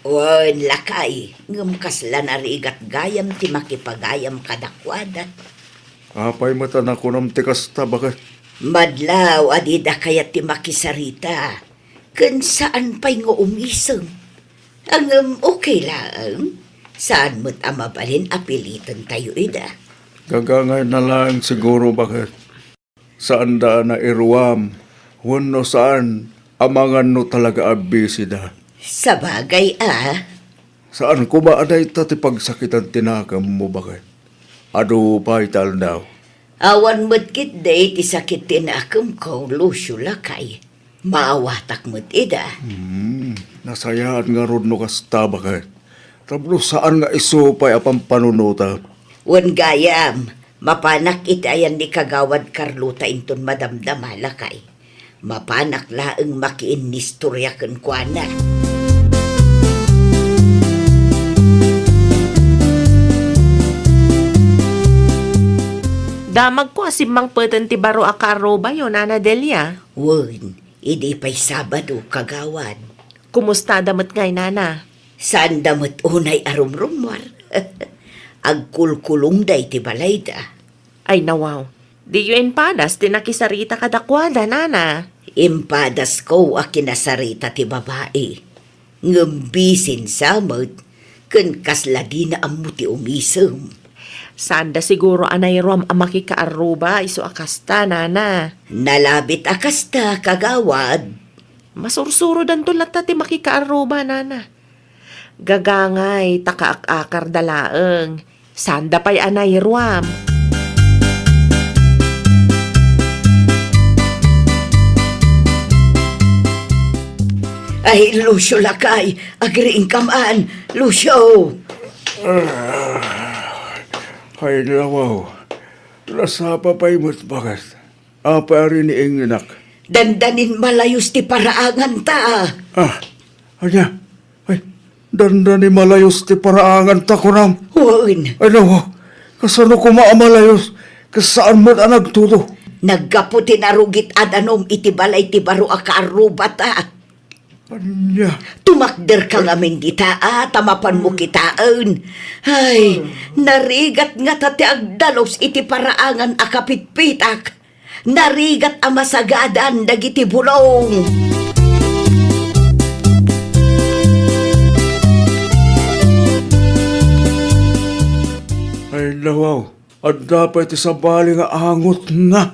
Wan lakay, ngem kasla narigat gayam ti makipagayam kadakwada. Apay mata na ko nam tikas tabakat. Madlaw adida kaya ti makisarita. Ken saan pa'y nga umiseng. Ang okay lang. Saan mo't amabalin apilitan tayo ida. Gagangay na lang siguro bakit. Saan da na iruam. Wano saan amangan no talaga abisida. Sa bagay Saan ko ba aday tati pagsakitan tinakam mo bakit? Ado pa ital daw. Awan mo't kit day ti sakit tinakam ko lusyo lakay. Maawatak mo't ida. Nasayaan nga ron no kasta bakit. Tablo saan nga isupay apang panunuta. Wan gayam, mapanak itayan ni kagawad Carlota inton madamdama lakay. Mapanak laeng makiin nistorya ken kuana. Damag ko asimang peten ti baro akaro ba yun, Ana Delia? Wan, idi pa'y Sabado kagawad. Kumusta damat ngay, Nana? Saan damot unay arumrumwar? Agkulkulong day ti balayda. Ay nawaw, di yun padas tinakisarita kadakwada, Nana. Impadas ko a kinasarita ti babae. Ngambisin samot, ken kasla di na amu ti umisem. Sanda siguro anay rom ang makikaaruba iso akasta, Nana. Nalabit akasta kagawad. Masursuro dan tulat ti makikaaruba, Nana. Gagangay, takaakakar dalaeng. Sanda pa'y anay ruam. Ay, Lucio lakay, agriing kaman, Lucio. Ay nawaw. Nasapa pa'y mo't bakit. Apa rin ni inginak. Dandanin malayos ti paraangan ta. Anya. Ay, danda ni malayos ti paraangan ta ko nam. Wan, Ay nawaw. Kasano ko maamalayos. Kasaan mo't anag tuto. naggapo ti narugit adanom iti balay ti baro akaaruba ta. Anya. Tumakder ka ngamin dita, tamapan mo kitaan. Ay, narigat nga tati agdalos iti paraangan akapitpitak. Narigat amasagadan dagiti bulong. Ay nawaw. At dapat sa bali nga angot na.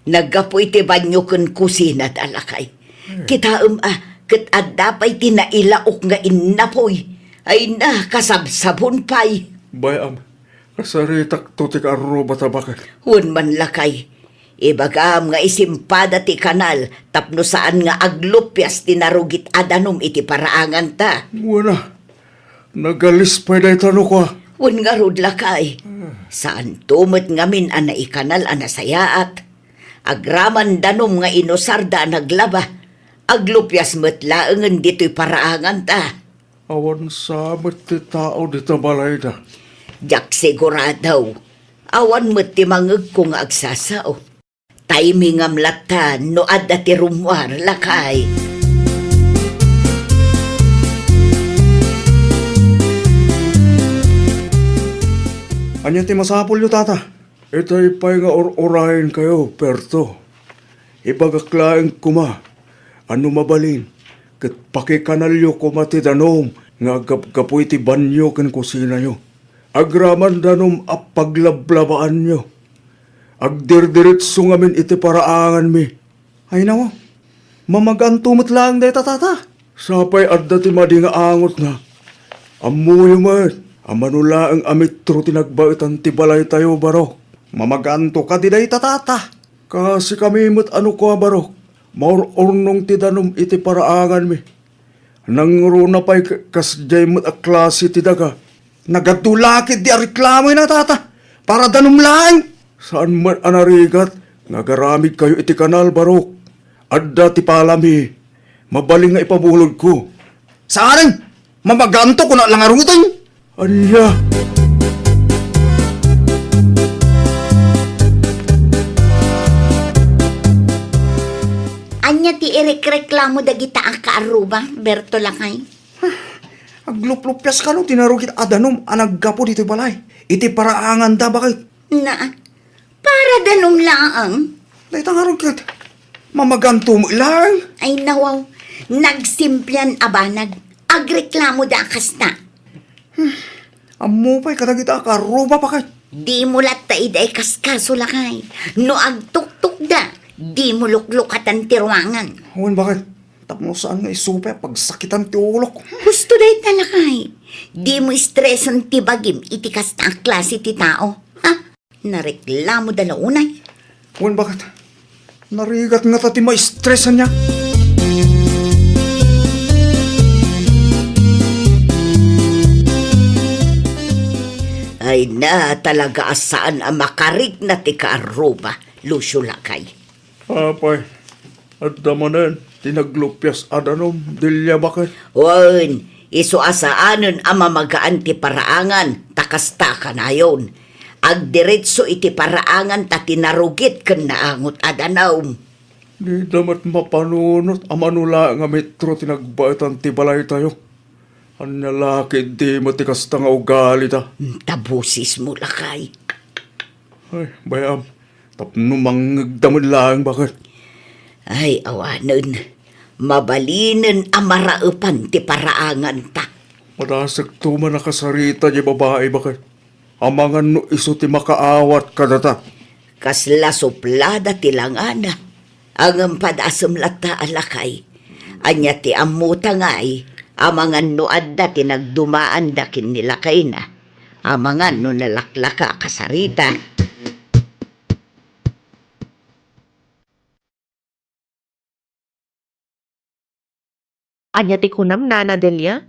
Naggapo iti banyo kun kusina talakay. Kitaam ket addapay tinailaok nga innapoy. Ay na kasabsabon pay. Bayam. Kasaritak tutik arro bata bakit. Hun man lakay. Ibagam nga isimpada ti kanal tapno saan nga aglupyas tinarugit adanom iti paraangan ta. Wala. Nagalis pa na itano ko. Hun nga rod lakay. Saan tumot ngamin ana ikanal ana sayaat. Agraman danom nga inosarda naglaba. Aglupyas metlaengen dito'y paraangan ta. Awan sabat ti tao dito balay na. Jak siguradaw. Awan mo't ti mangeg kung agsasao. Timing am latan no adda ti rumwar lakay. Anya ti masapol yo tata? Itay pa'y nga orahin kayo, perto. Ibagaklaing kuma. Ano mabalin? Kat pakikanalyo kuma ti danom. Nga gapoy ti banyo ken kusina nyo. Agraman danom ap paglablabaan nyo. Agdirdiritso ngamin iti paraangan mi. Ay nawa, mamagantumot lang day tata. Sapay adda ti madi nga angot nga. Amuyo man, amanula ang amitro tinagbaitan ti balay tayo baro. Mamaganto ka di day tata. Kasi kami mo't ano ko baro. Maur ornong ti danom iti paraangan mi. Nangruna pa'y kasjay mo't a klase ti daga. Nagadulakit di reklamo na tata. Para danom lang. Saan man anarigat, nagaramid kayo iti kanal barok. Adda ti palami, mabaling nga ipabulod ko. Saan? Mamaganto ko na lang arutan. Anya? Anya ti ireklamo dagita ang kaaruba, Berto lakay. Agluplupyas ka no, tinarugit adanom, anaggapo dito balay. Iti paraangan da bakit? Na, para danom laang. Dahil nga rugit, mamaganto mo ilang. Ay nawaw, nagsimplyan abanag. Agreklamo da kasta. Amo pa'y katagita ka, ruba bakit? Di mo lat iday kaskaso lakay. No agtuktuk da, di mo luklukatan tirwangan. Huwag bakit? Tapno saan nga isupe pagsakitan ti ulok. Gusto day talakay. Di mo stresan ti bagim iti kasta ang klase ti tao. Ha? Nareklamo da launay. Huwag bakit? Narigat nga tati ma-stressan niya. Ay na talaga asaan ang makarig na ti kaaruba, Lucio Lakay. Apay, at damanan, tinaglupyas adanom, dilya bakit? Wan, iso asaanon ang mamagaan ti paraangan, takasta ka na yun. Agdiretso iti paraangan ta tinarugit ken naangot adanaw. Di damat mapanunot, amanula nga metro tinagbaitan ti balay tayo. Ang nalaki di matikas ta nga ugali ta. Tabusis mo Lakay. Ay, bayam, tapno manggagdamon lang bakit? Ay awanon, mabalinen ang maraupan ti paraangan ta. Madasag tuman nakasarita di babae bakit? Amangan no iso ti makaawat kadata. Kasla suplada ti langana. Ang padasam lata alakay. Anya ti amuta ngay. Amangan no adda ti nagdumaan dakin nila kay na. Amangan no nalaklaka kasarita. Anya ti kunam Nana Delia?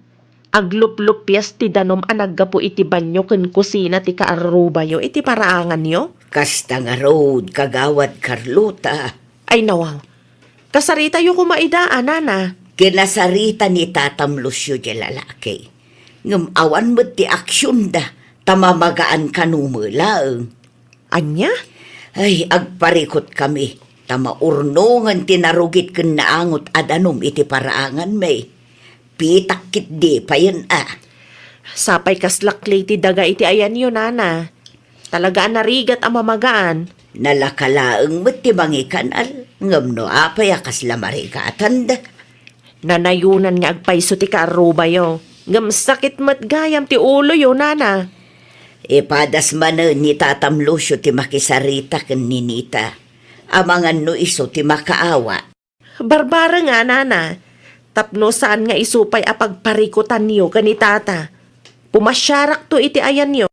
Agluplupyas ti danom anaggapo iti banyo ken kusina ti kaaruba yo iti paraangan yo? Kasta nga road kagawad Carlota. Ay nawaw. Kasarita yo kumaidaan, Nana. Kinasarita ni Tatam Lucio di lalaki. Ngam awan mo ti aksyon da. Tamamagaan kanumulaang. Anya? Ay, agparikot kami. Tamaurnongan tinarugit ken naangot adanom iti paraangan may. Pitakit di pa yun Sapay kaslakli ti daga iti ayan yo, Nana. Talagaan narigat ang mamagaan. Nalakalaang mo't ti mangikanal. Ngam no apay akas lamarigatan da. Nanayunan nga agpaiso ti kaaruba yo. Ngam sakit mat gayam ti ulo yo, Nana. Ipadas man ni Tatam Lucio ti makisarita ken ninita. Amangan no iso ti makaawa. Barbara nga, Nana. Tapno saan nga isupay apagparikutan niyo kani tata. Pumasyarak to iti ayan niyo.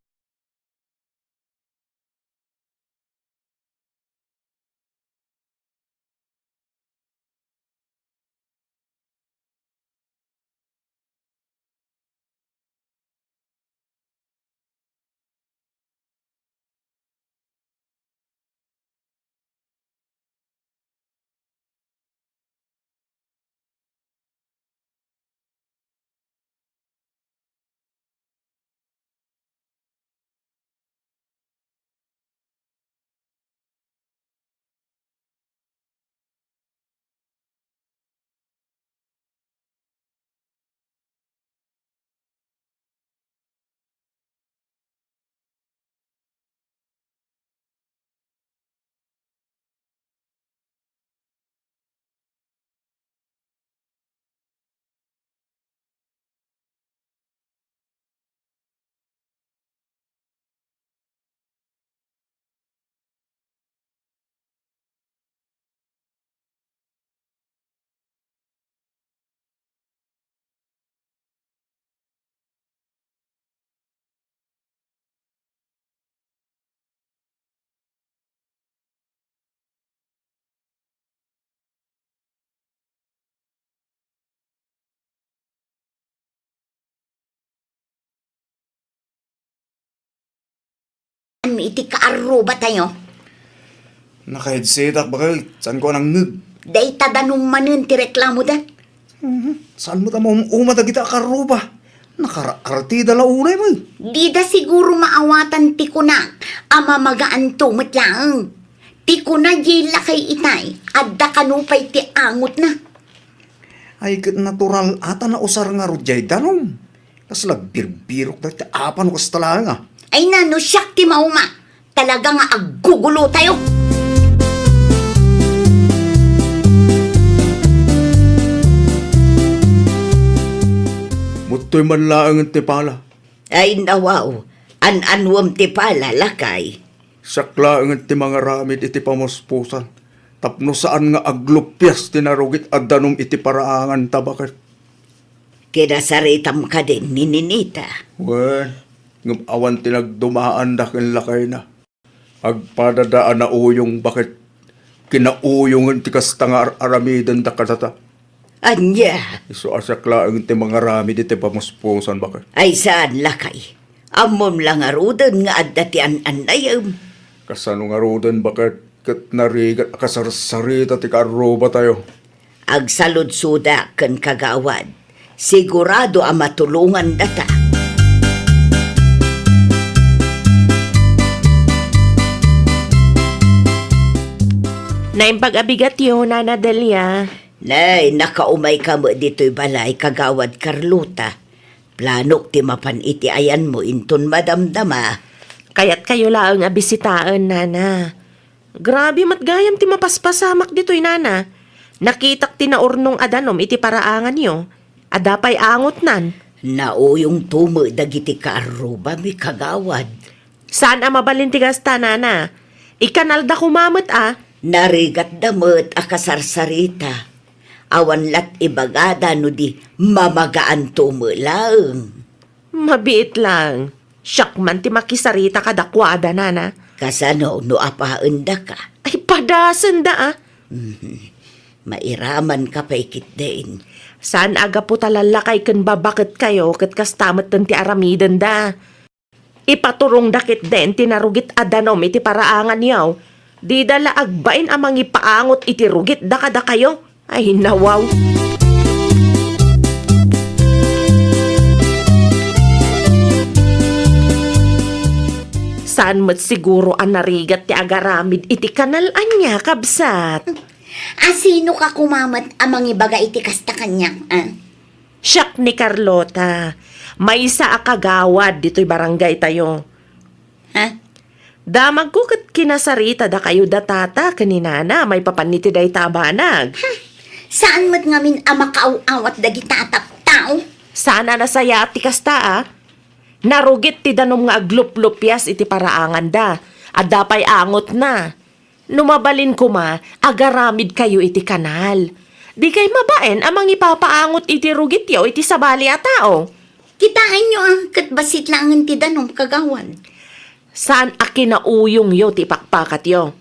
Iti kaaruba tayo. Naka-headset bakit? Saan ko nang ngig? Day tadanong manin ti reklamo da. Saan mo tamo umatagita karuba? Nakaraartida launay mo. Di da siguro maawatan ti kuna. Ama magaan tumot lang. Ti kuna jila kay itay. Adda kanupay ti angot na. Ay natural ata na usar nga rujay danom. Tas nagbirbirok na apan ko sa talang ah. Ay nano, siyak ti mauma. Talaga nga aggugulo tayo. Mutoy man laang ang tipala. Ay nawaw, an-anwam ti pala lakay. Sakla ang ti mga ramid iti pamuspusan. Tapno saan nga aglupyas tinarugit at danom iti paraangan tabakit. Kinasaritam ka din ni Ninita. Wen, ngam awan tinagdumaan dakin lakay na. Agpadadaan na uyong bakit kinauyong ti kastanga aramidan da katata. Anya, Iso asakla ang ti mga ramid iti pamuspusan bakit. ay saan lakay? Amom lang arudan nga adatian anayam. Kasano nga rodan bakit kat narigat akasarsarita ti karoba tayo. Agsalud-suda ken kagawad. Sigurado ang matulungan data. Naimpag-abigat yun, Nana Delia. Nay, nakaumay ka mo dito'y balay kagawad Carlota. Planok ti mapan iti ayan mo inton madamdama. Kaya't kayo laang abisitaan, Nana. Grabe matgayam ti mapaspasamak dito'y, Nana. Nakitak ti naurnong adanom iti paraangan yo. Adapay angot nan. Nauyong tumo dagiti kaaruba mi kagawad. Saan ang mabalintigas ta, Nana? Ikanalda kumamot Narigat damot akasarsarita. Awan lat ibagada no di mamagaan tumo lang. Mabiit lang. Siyak man ti makisarita kadakwada, Nana. Kasano no apaenda ka. Ay, padasan da Mairaman ka paikit din. Saan aga po talalakay kan babakit kayo kat kastamat ti aramidan da. Ipaturong dakit den tinarugit adanom iti paraangan yaw. Di dala agbain amang ipaangot iti rugit da kada kayo. Ay nawaw. Saan mo't siguro ang narigat ti agaramid iti kanalan niya, kabsat? Sino ka kumamat amang ibaga iti kasta kanya? Siyak ni Carlota. May isa akagawad dito'y barangay tayo. Ha? Damag ko kat kinasarita da kayo datata kaninana may papaniti day tabanag. Saan mo't ngamin amakaaw-awat dagi tatap tao? Sana nasaya ti kasta Narugit ti danom nga aglup-lupyas iti paraangan da. Adapay angot na. Numabalin ko agaramid kayo iti kanal. Di kay mabaen amang ipapaangot iti rugit yaw iti sabali a tao. Kitaan nyo kat basit lang ang tidanom kagawan. Saan a kinauyong yo ti pakpakat yo?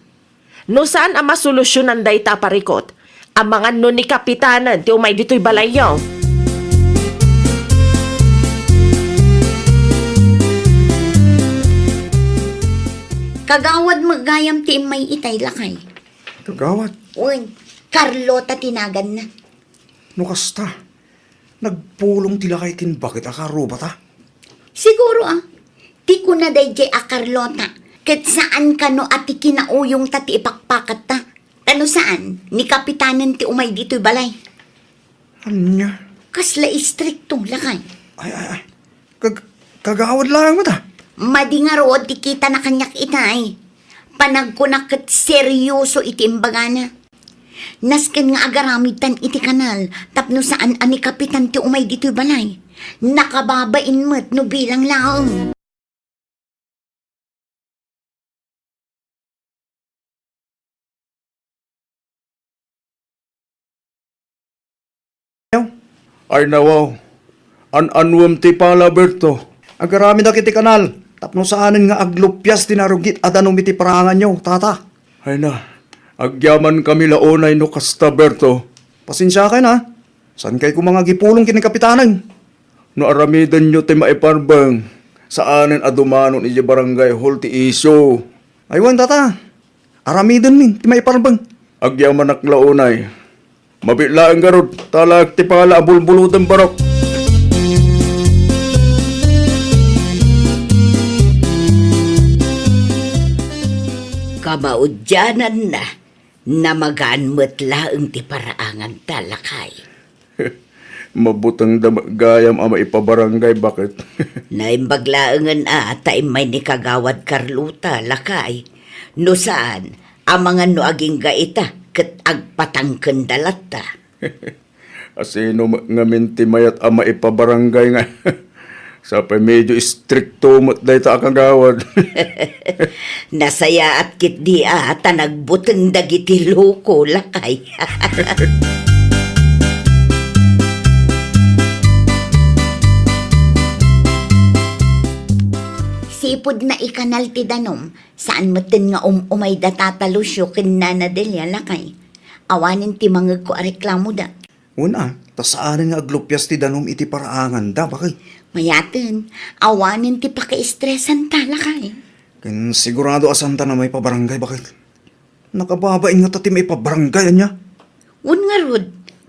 No saan a masolusyonan day taparikot? Ang mga no ni kapitanan ti umay dito'y balay yo. Kagawad magayam ti may itay lakay. Kagawad, Uy, Carlota tinagan na. no kasta. Nagpulong tila kay kin bakit akaroba ta? Siguro Ti ko na day jay Carlota. Kat saan ka no at ti kinauyong ta ti ipakpakat ta. Ano saan? Ni kapitanan ti umay dito'y balay. Anya? Kasla istriktong lakay. Ay. Kagawad lang mo ta. Madingarod ti kita na kanyak itay. Panagkunakat seryoso iti imbagana. Nasken nga agaramid tan iti kanal, tapno saan ani kapitan ti umay dito'y balay. Nakababain mo't no bilang laong. Ay nawaw. An-anwam ti pala Berto. Agarami na kiti kanal. Tapno saanin nga aglupyas tinarugit adanom iti parangan nyo, tata. Ay na. Agyaman kami laonay no kasta Berto. Pasensya ka na. San kay kung mga gipulong kini kapitanan? No aramidan nyo ti maiparbang. Saanin adumanon iti barangay hall ti iso. Aywan tata. Aramidan min ti maiparbang. Agyaman ak laonay. Mabitla ang garod, talag ti pala abulbulutan barok. Kamaudyanan na magaan mo't laeng ti paraangan talakay. Mabutang gayam ama ipabarangay, bakit? Naimbaglaangan tay may ni Kagawad Carlota, lakay. No saan, amangan no aging gaita, ket agpatangken dalata. Asino nga minti mayat ama ipabarangay nga. Sapay medyo stricto mo't dahi ta kagawad. Nasaya at kit di nagbuteng dagiti loko, lakay. Sipod na ikanal ti danom, saan matin nga umay datatalosyo kin nanadelya lakay. Awanin ti mangag ko areklamo da. Una, tasaanin nga aglupyas ti danom iti paraangan da, bakit? Mayatin, awanin ti paka-estresan ta lakay. Ken sigurado asanta na may pabarangay, bakit? Nakababain nga tati may pabarangay niya. Un nga rod,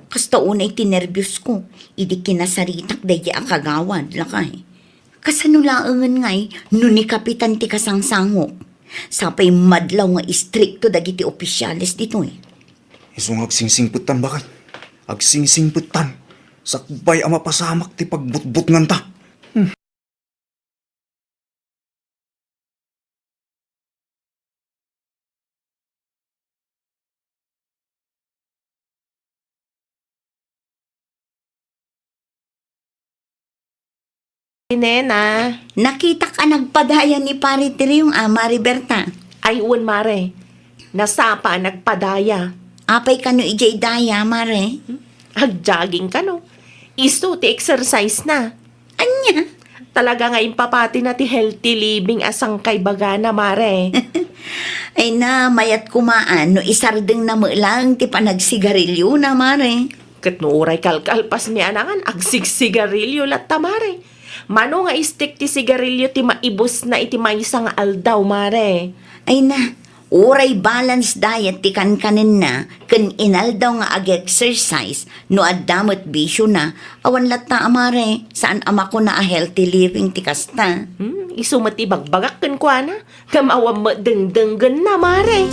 kasta unay ti nervyos ko, idi kinasaritak dahi akagawad lakay. Kasanulaangan ngay, no ni kapitan ti kasangsangok. Sapay madlaw nga istrikto dagiti opisyalis dito eh. Isong agsingsingputan, bakit? Agsingsingputan. Sakbay ama pasamak ti pagbutbut nganta. Nena, Nakita ka nagpadaya ni pare tiri yung ama Riberta. ay uwan mare. Nasapa nagpadaya. Apay ka no ijay daya, mare. Agjogging ka no. Isto ti exercise na. Anya? Talaga nga impapati na ti healthy living asang kay bagana mare. Ay na, mayat kumaan, no isardeng na mo lang ti panagsigarilyo na, mare. Kat no uray kalkalpas mi anangan agsigsigarilyo latta mare. Mano nga istik ti sigarilyo ti maibos na iti maysa nga aldaw mare. Ay na, uray balance diet ti kankanin na, kan inaldaw nga ag-exercise, no addamot bisyo na, awan latta, mare, saan ama ko na a healthy living ti kasta. Isumat ibagbagak kan kwa na. Kamawam mo dengdenggan na mare.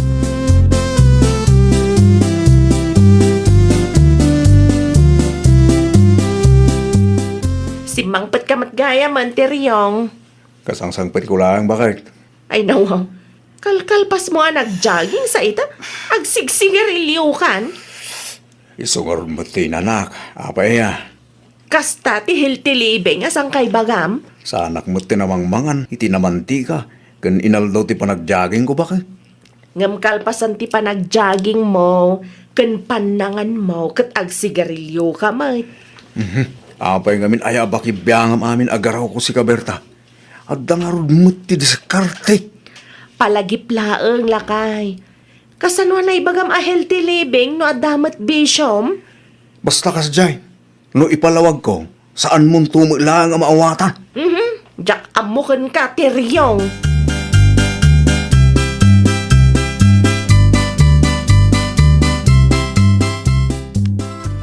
Si Mangpet kamat gaya man ti Riyong. Kasangsangpit ko lang, bakit? Ay nawaw. Kalkalpas mo nag-jogging sa ita. Agsigsigarilyo kan. Isungar mo tinanak. Apay ya. Kasta ti healthy living asang kay bagam. Sa anak mo tinamangmangan, iti namanti ka. Kan inaldaw ti panagjogging ko, bakit? Ngam kalpasan ti panag-jogging mo. Kan panangan mo. Kat agsigarilyo ka may. Apay ngamin ay abaki biyangam amin agaraw ko si Kaberta. At dangarod mo ti diskarte. Palagiplaeng lakay. Kasano na ibagam a healthy living no adamat bisyom? Basta kas jay. No ipalawag ko, saan mong tumula ang maawatan? Jak amukan ka ti Riyong.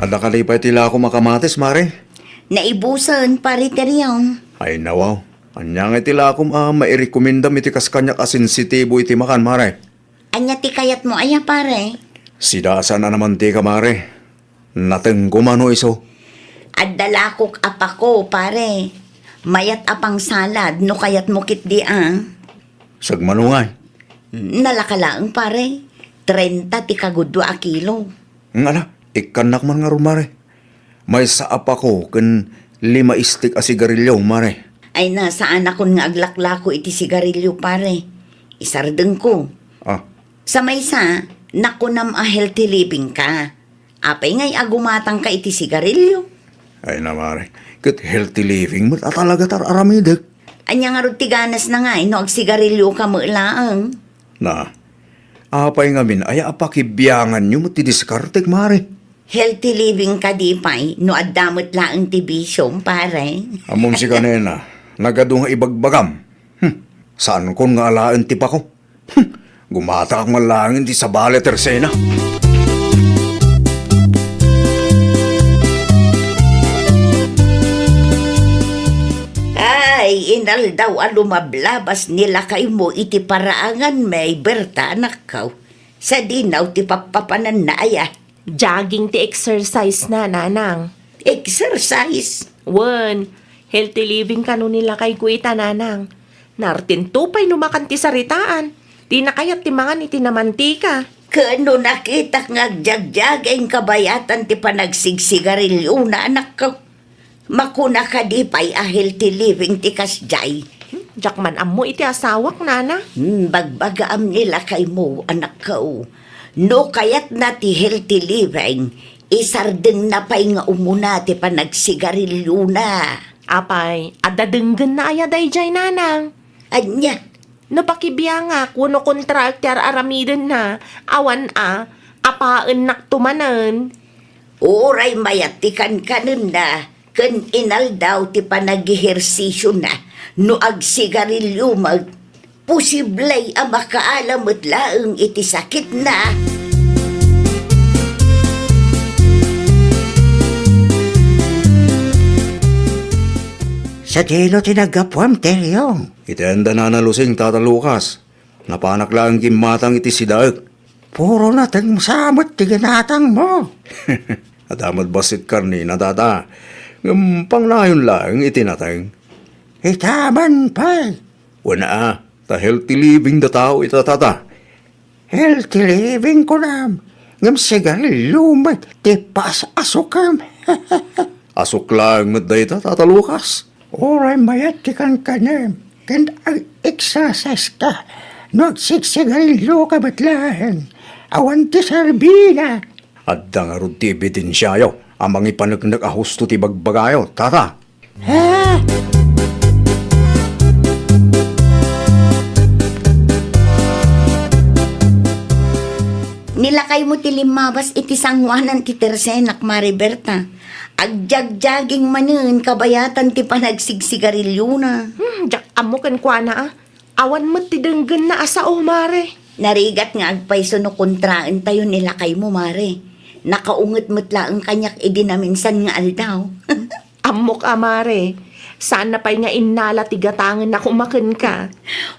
Ada kalipay tila ako makamatis, mare. Naibusan, pare teriyong. Ay nawaw. Anya nga tila ako mairekomendam iti kas kanyak asensitibo iti makan, mare. Anya ti kayat mo, aya, pare. Sidasa na naman ti ka, mare. Nateng gumano iso. Addalakok apako, pare. Mayat apang salad, no kayat mo kit di Sagmanungay. Nalakalaang, pare. 30 ti kagudwa a kilo. Ngala, ikanak man nga ro, mare. May saap ako kan 5 istik a sigarilyo, mare. Ay na, saan akon nga aglaklako iti sigarilyo, pare. Isardeng ko. Ah, Sa maysa, nakunam a healthy living ka. Apay ngay agumatang ka iti sigarilyo. ay na, mare. Kat healthy living mo at talaga tar aramidag. Anya nga tiganas na nga, no ag sigarilyo ka mo laang. Na, apay nga min, ay apakibiyangan nyo mo ti diskartek, mare. Healthy living ka di pay, no addamot laang ti bisyom, pare. Amom si kanena, nagado nga ibagbagam. Saan kon nga alaan ti pa ko? Gumata ang malangin ti sabale tersena. Ay, inal daw alumablabas nila kay mo iti paraangan may berta nakaw. Sa dinaw ti papapanan na aya. Jogging ti exercise na nanang. Exercise. Wen, healthy living ka no nila kay kuita nanang. Nartin tupay numakanti saritaan. Di na kayat timangan iti namantika. Kano nakita nga jagjag ang kabayatan ti panagsigsigarilyo na anak ko. Makuna ka di pa'y a healthy living ti kasjay. Jakman ammo iti asawak nana. Bagbagaam nila kay mo, anak ko. No kayat na ti healthy living, isardeng na pa'y nga umuna ti panagsigarilyo na. Apay, adadenggen na aya dayjay nanang. Anya, Napakibiyanga kuno kontrakter aramiden na. Awan apaan naktumanan. oray mayatikan kanin na. Ken inal daw ti panagihersisyo na. No agsigarilyo mag. Posiblay ang makaalamot laeng iti sakit na. Sa tilo tinagapwam, Teryong. Itenda na nalusing Tata Lucas. Napanak lang kimatang iti sidaag. Puro na ting samot tiginatang mo. Adamat basit karni na tata. Pangnayon lang itinatang. Itaman pa. Wana ta healthy living da tao ita tata. Healthy living ko nam. Ngam sigarilyo mat tipas asukam. Asok lang maday Tata Lucas. Oray mayat tikan ka nam. Kan exercise ka. Nagsiksigarilyo ka batlahan. Awan ti sarbina. Adda nga rod ti ebidensyayo. Amang ipanagnak ahusto ti bagbagayo, tata. Ha? Nilakay mo ti limabas iti sangwanan ti tersenak, Mariberta. Agjagjaging manen kabayatan ti panagsigsigarilyo na. Jak amo kan kuana Awan mo ti denggen na asa o mare. Narigat nga agpayso no kontraan tayo nilakay mo, Mare. Nakaungot mutla ang kanyak idinaminsan nga aldaw. Amok amare. Saan na pa'y nga inala tigatangan na kumakan ka?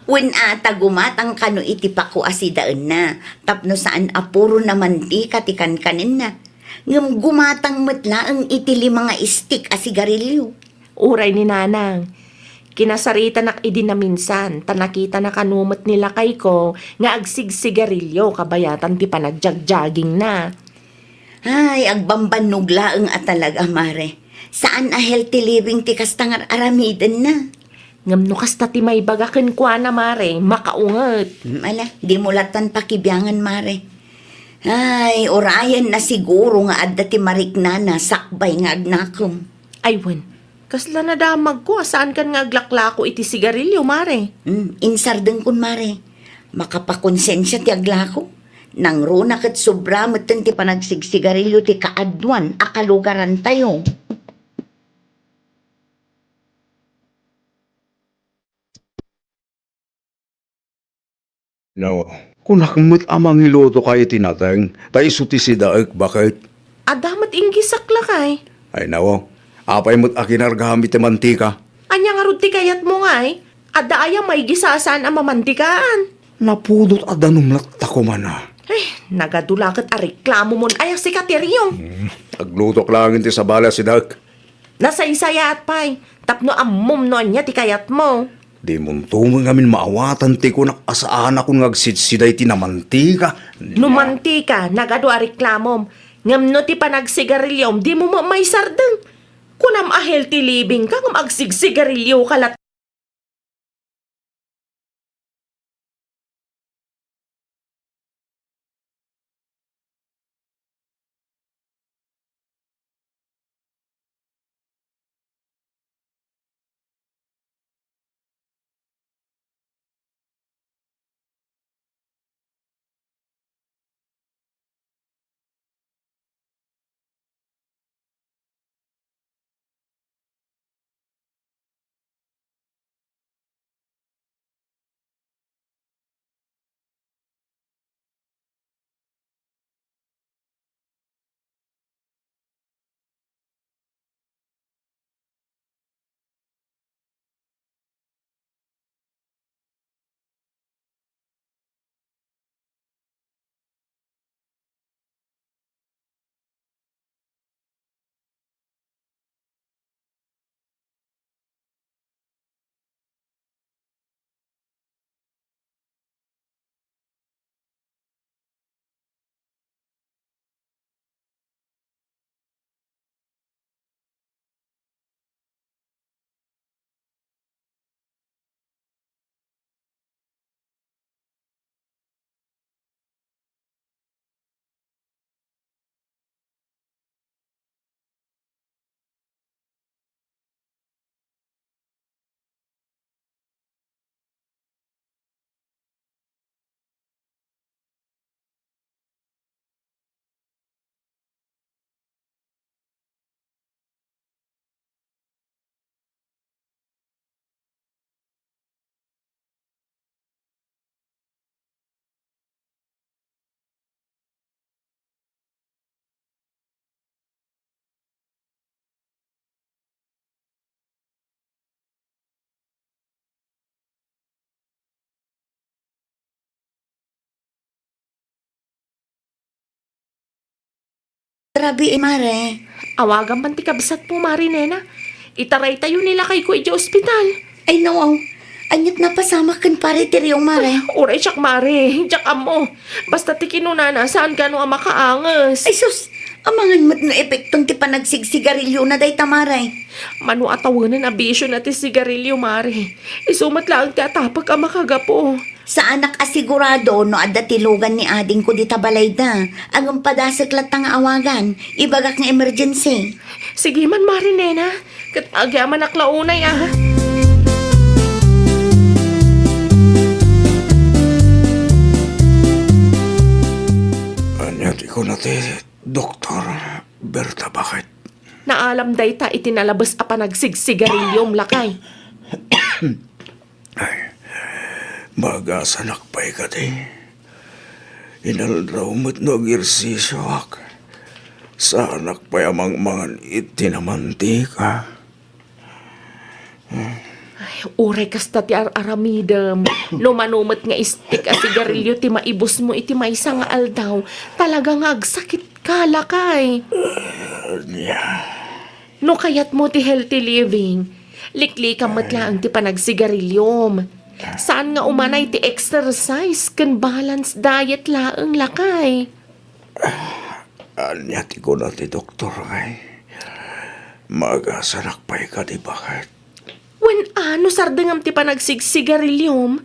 When ata gumatang kano iti pako asidaan na. Tapno saan apuro naman ti katikan kanin na. Ngam gumatang mutla ang itili mga istik asigarilyo. Uray ni nanang. Kinasarita nak idi na minsan, tanakita na kanumot nila kay ko, nga agsigsigarilyo kabayatan ti panagjagjaging na. Ay, agbambanugla ang atalaga, Mare. Saan a healthy living ti kastangar aramiden na? Ngam no kasta ti may bagaken kwa na mare, makaunget. Ala, di mo latan pakibyangan, Mare. Ay, orayan na siguro nga adda ti mariknana sakbay nga agnakom. Aywan, kasla na damag ko, saan kan nga aglaklako iti sigarilyo mare? Insardeng kun, Mare. Makapakonsensya ti aglako. Nang runa kat sobra matan ti panagsigsigarilyo ti kaadwan akalugaran tayo. No, kung nakamot amang iloto kayo tinatang, tayo isuti si daag, bakit? Adamat inggisak lakay. Ay nawo, apay mo't akinargamit ti mantika. Anya nga rudi kayat mo ngay, ada aya may gisasaan ang mamantikaan. Napudot adanum latta ko man na. Nagadulakat a reklamo mon ayak si Kateryong. Aglutok lang ti sa bala si Dak. Nasaysaya at pay, tapno ammom no anya ti kayat mo. Di muntungan ngamin maawatan ti ko nakasaan ako ngagsitsiday ti namantika. Numantika, nagado a reklamom. Ngam no ti panagsigarilyom, di mo may sardeng. Kunam a healthy living ka, ngam agsigsigarilyo kalat Rabi, mare. Awagan man ti kabsat mo, Marinena. Itaray tayo nila kay Kuya sa ospital. Ay, no. Anyat na pasama kan pare tiryong, mare. Uray, siyak, Mari. Diyak amo. Basta ti kinunana, saan ka nung makaangas? Ay, sus. Amangan mo't na epektong ti panagsigsigarilyo na day tamaray. Mano atawanan abisyo na ti sigarilyo, Mari. Isumat lang ti atapag ka makagapo. Sa anak asigurado no adda tilugan ni ading ko di tabalay da. Ang padasik latang awagan. Ibagak nga emergency. Sige man, Marinena. Kat agyaman naklaunay, ah. Anyat ikaw na ti, Doktor Berta, bakit? Naalam day ta itinalabas a panagsigsigarilyom lakay. Magasanak pa'y ka di. Inalraw mo't nag-ersisyo ak. Sa anak pa'y amang mangan itinamanti ka. Ay, uray kasta ti aramidem. No manumat nga istik a sigarilyo ti maibos mo iti maysa nga aldaw. Talaga nga agsakit ka lakay. No kayat mo ti healthy living. Likli ka matlaang ti panagsigarilyom. Saan nga umanay ti exercise kan balance diet laang lakay? Anyat ikaw na ti, Doktor, ay. Magasanak pa'y ka di, bakit? Wen ano sardengam ti panagsigsigarilyom?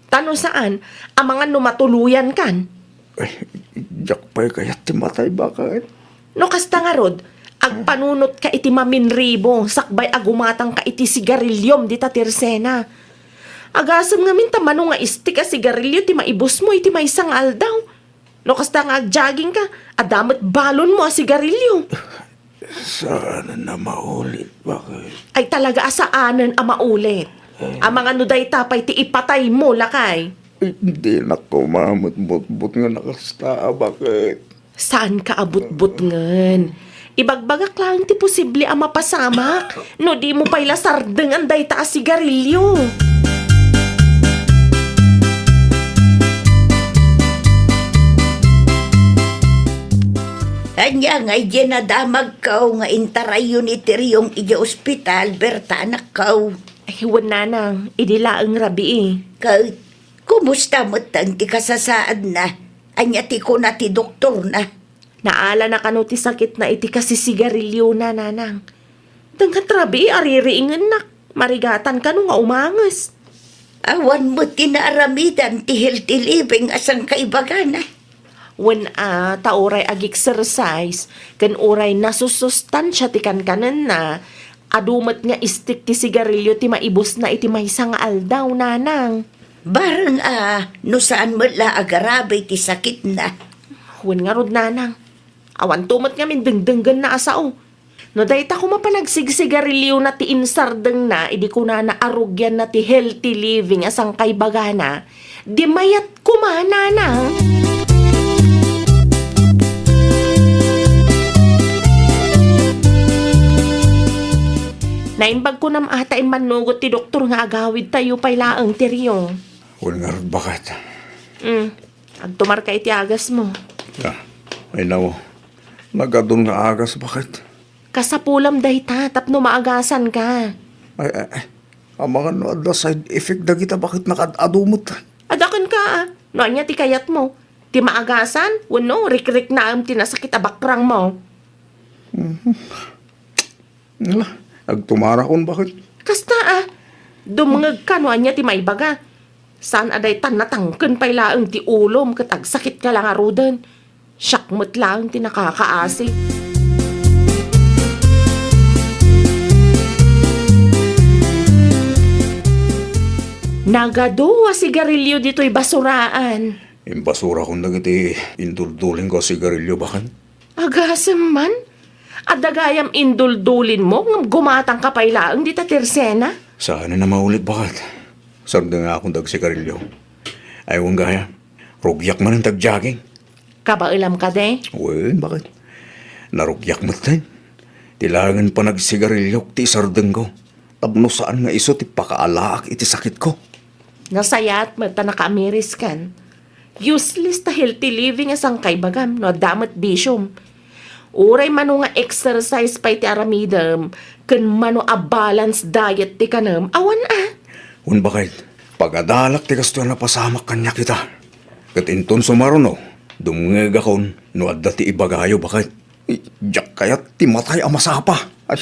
Tano saan? Ang mga numatuluyan kan? Ay, jak pa'y kayat ti matay, bakit? No kasta nga rod, agpanunot ka iti maminribo, sakbay agumatang ka iti sigarilyom di ta tirsena. Agasam nga minta mano nga istik a sigarilyo ti maibos mo iti maysang aldaw. No kasta nga agjogging ka, adamat balon mo a sigarilyo. Saan na maulit, bakit? Ay talaga asaanan a maulit. Ang mga nuday tapay ti ipatay mo lakay. Hindi na ko mamut-but nga nakasta, bakit? Saan ka abot-but ngan? Ibagbagak lang ti posible a mapasamak. No di mo pa'y lasardeng anday ta a sigarilyo. Anya nga ijenadamag kaw nga intarayon itiryong ija ospital, Berta, anak kaw. Ay, wananang, idilaang rabi eh. Ka, kumusta mo ti kasasaad na? Anya ti ko na ti doktor na. Naala na kano ti sakit na iti kasi sigarilyo na, nanang. Dangkat rabi, aririingan nak. Marigatan ka nung nga umangas. Awan mo tinaaramidan ti healthy living asang kaibagan na. When tauray ag-exercise, kan uray nasusustansya ti kankanan na, adumat nga istik ti sigarilyo ti maibos na iti maysa nga aldaw, nanang. Barang no saan mo la agarabay ti sakit na. Huwag nga rod, nanang. Awan tumat nga min dengdenggan na asao. No dayta ko mapanagsigsigarilyo na ti insardeng na, idi ko na naarugyan na ti healthy living asang kay bagana, di mayat kumana nang. Naimbag ko nam ata in manugot ti doktor nga agawid tayo pay laang tiryo. Huwag nga rin, bakit? Agtumar ka iti agas mo. Ay nawo, nagadun nga agas, bakit? Kasapulam dahi ta, tapno maagasan ka. Ay, ang mga no, the side effect na kita, bakit nakadumot? Adakan ka no anya ti kayat mo. Ti maagasan, wano, rik-rik na ang tinasakit abakrang mo. Nala, nagtumara kon, bakit? Kasta dumungag ka no anya ti maibaga. Saan aday tan natangken pay laang ti ulom ket agsakit ka lang arudan. Syakmot lang ti nakakaasi. Nagado sigarilyo dito'y basuraan. Imbasura kong nagiti indulduling ko sigarilyo, bakit? Agasam man? Adagayam induldulin mo ngam gumatang ka pay laang di ta tirsena? Saan na maulit, bakit? Sarda nga akong dagsigarilyo. Ayaw ang gaya. Rugyak man ang tag-jogging. Kabailam ka de? Well, bakit? Narugyak mo tayo. Tilangan pa nagsigarilyo ti sardeng ko. Tapno saan nga iso ti pakaalaak iti sakit ko. Nasayat mo ta naka-amiris kan. Useless ta healthy living asang kay bagam no damat bisyom. Uray mano nga exercise pa iti aramidem, ken mano a balance diet ti kanam, awan Un bakit, pagadalak ti kasto na pasamak kanya kita. Kat inton sumaruno, dumungeg akon, no adda ti ibagayo bakit. Diyak kayat ti matay amasapa. Ay,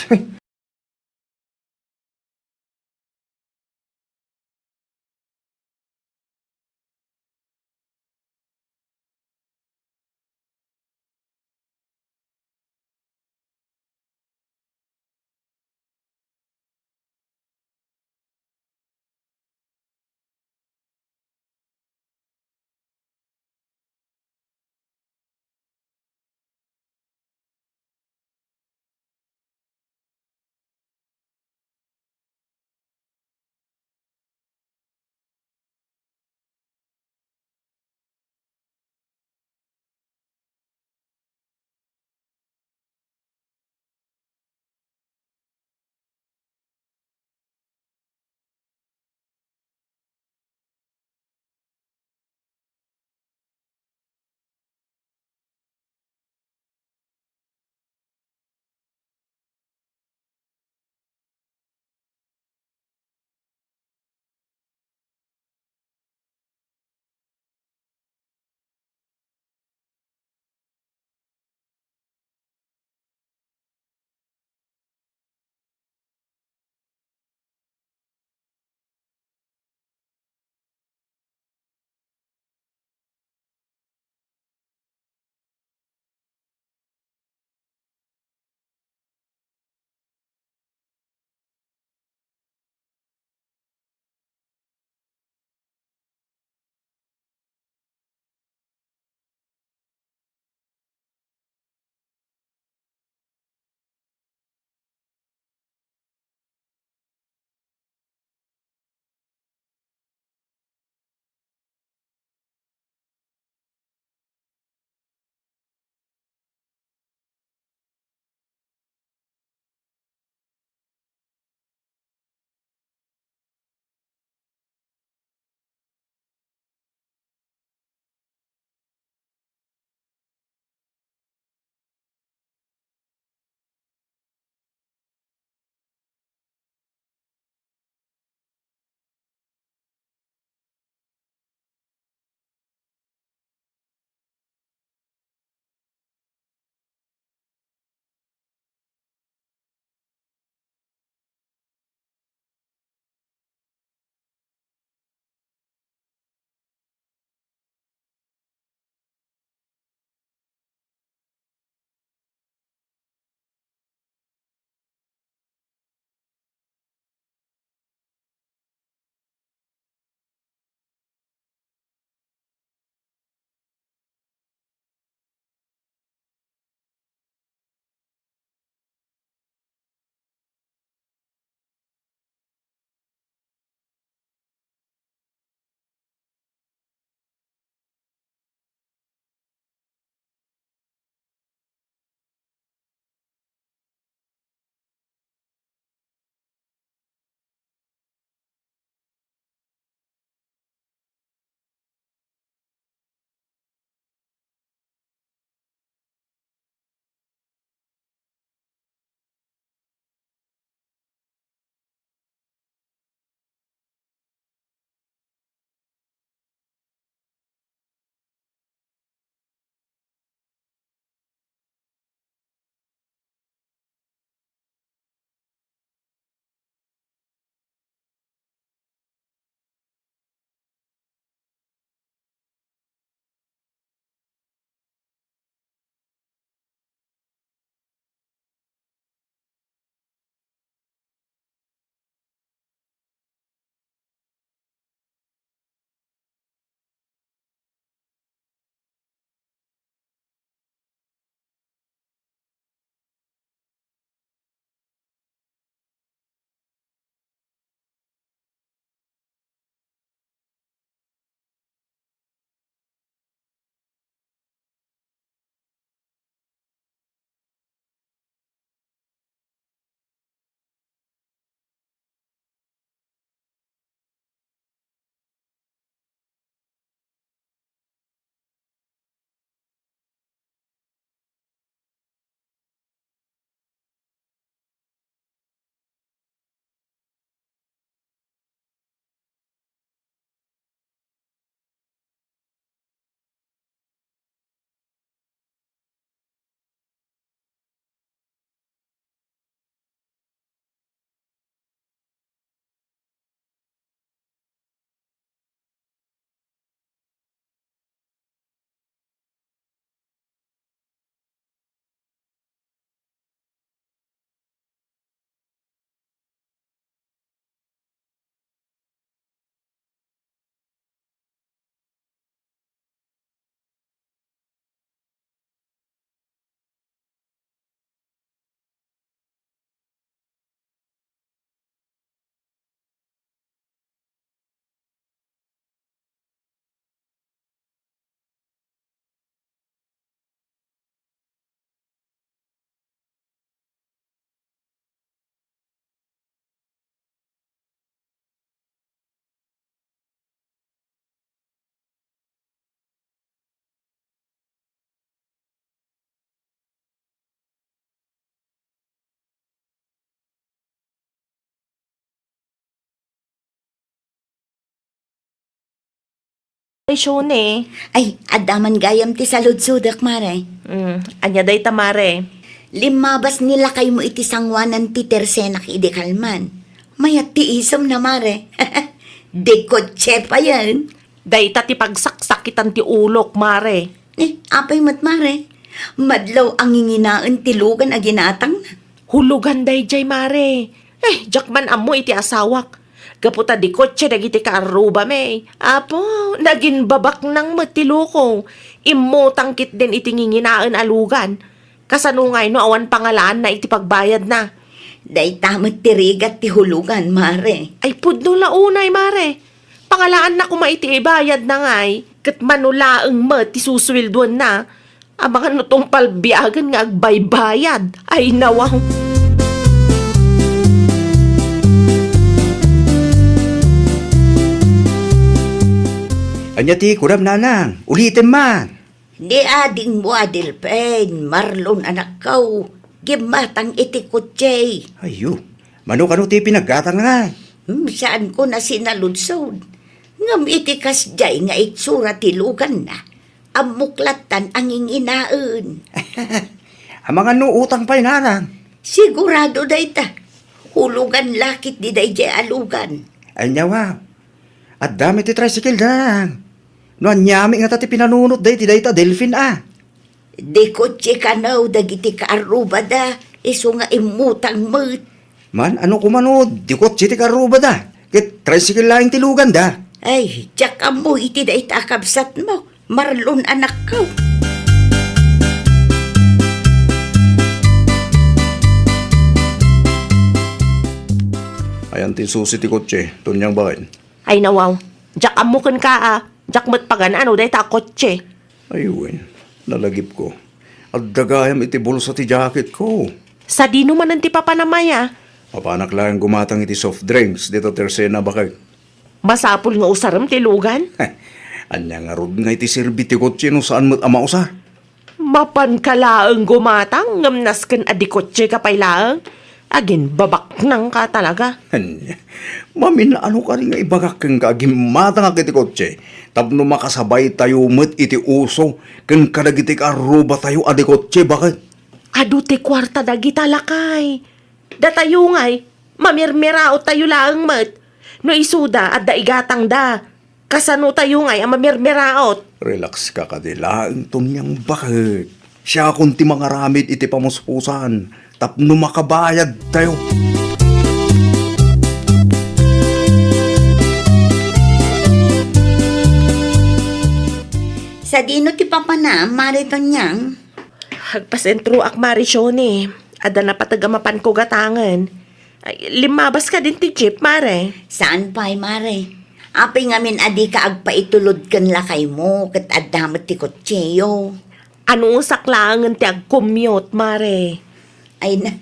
Marisyon eh. Ay, adaman gayam ti saludsudak, Mare. Anya day tamare. Limabas nila kay mo iti sangwanan ti tersenak idi kalman. Mayat ti isom na, Mare. De kotse pa yan. Day ta ti pagsaksakitan ti ulok, mare. Apay mat, Mare. Madlaw ang inginaan ti lugan a ginatang na. Hulugan day jay, mare. Jakman amo iti asawak. Kaputa di kotse dagiti kaaruba me. Apo, naging babak ng matiluko. Imutang kit din iti nginginaan alugan. Kasanungay no awan pangalaan na iti pagbayad na. Day tamat tirigat ti hulugan, Mare. Ay pudno launay, mare. Pangalaan na kumaiti ibayad na ngay. Kat manulaang mat ti suswilduan na. Ang mga nutong palbiagan nga agbaybayad. Ay nawaw. Anya ti kuram nanang, ulitin man. Di ading mo adilpen, Marlon anak kau. Gimatang iti kutse. Ayo, mano kano ti pinaggatang nga. Saan ko na sinaludsod? Ngam iti kasjay nga itsura ti lugan na. Amuklatan ang inginaan. Ang mga nuutang pa'y nanang. Sigurado day ta. Hulugan lakit di day jay alugan. Anya wow. At dami ti tricycle nanang. No anyami nga ti pinanunot day ti day ta delfin ah. Di kutse ka naw dagiti kaaruba da. Iso nga imutang mat. Man, ano kumanood? Di ko ti karuba da. Kit tricycle lang tilugan da. Ay, tiyak mo iti da itakabsat mo. Marlon anak ko. Ayan ti susi ti kotse, tunyang bakin. Ay nawaw. Jak amukan ka ah. Jak mat pagan ano day ta kotse. Ayun, nalagip ko. At dagayam iti bulsa ti jacket ko. Sa dino man ang ti papanamaya. Papanak lang gumatang iti soft drinks dito tersena bakag. Masapul nga usaram ti lugan. Anya nga rod nga iti sirbi ti kotse no saan mo't ama usar. Mapan kalaang gumatang ngamnas ken adi kotse ka pay laang. Agin babak nang ka talaga. Anya, mamin ano ka rin nga ibagak kang kagimata nga kiti kotse. Tapno makasabay tayo mo't iti uso kang kadagiti karuba tayo adi kotse bakag. Adu ti kwarta dagita lakay. Datayo ngay, mamirmirao tayo laang mat. No isuda at daigatang da. Kasano tayo ngay ang mamirmiraot. Relax ka kadilaang tunyang bakag. Siya kunti mga ramid iti pamuspusan. Tapno makabayad tayo. Sa dino ti papana, marito niyang. Hagpasentro ak marisyon eh. Ada na patagamapan ko gatangan. Ay, limabas ka din ti jeep, mare. Saan pa'y, Mare? Apay ngamin adi ka agpaitulod kan lakay mo, kat adamot ti kotseyo. Ano saklangan ti ag-commute, mare? Ay na,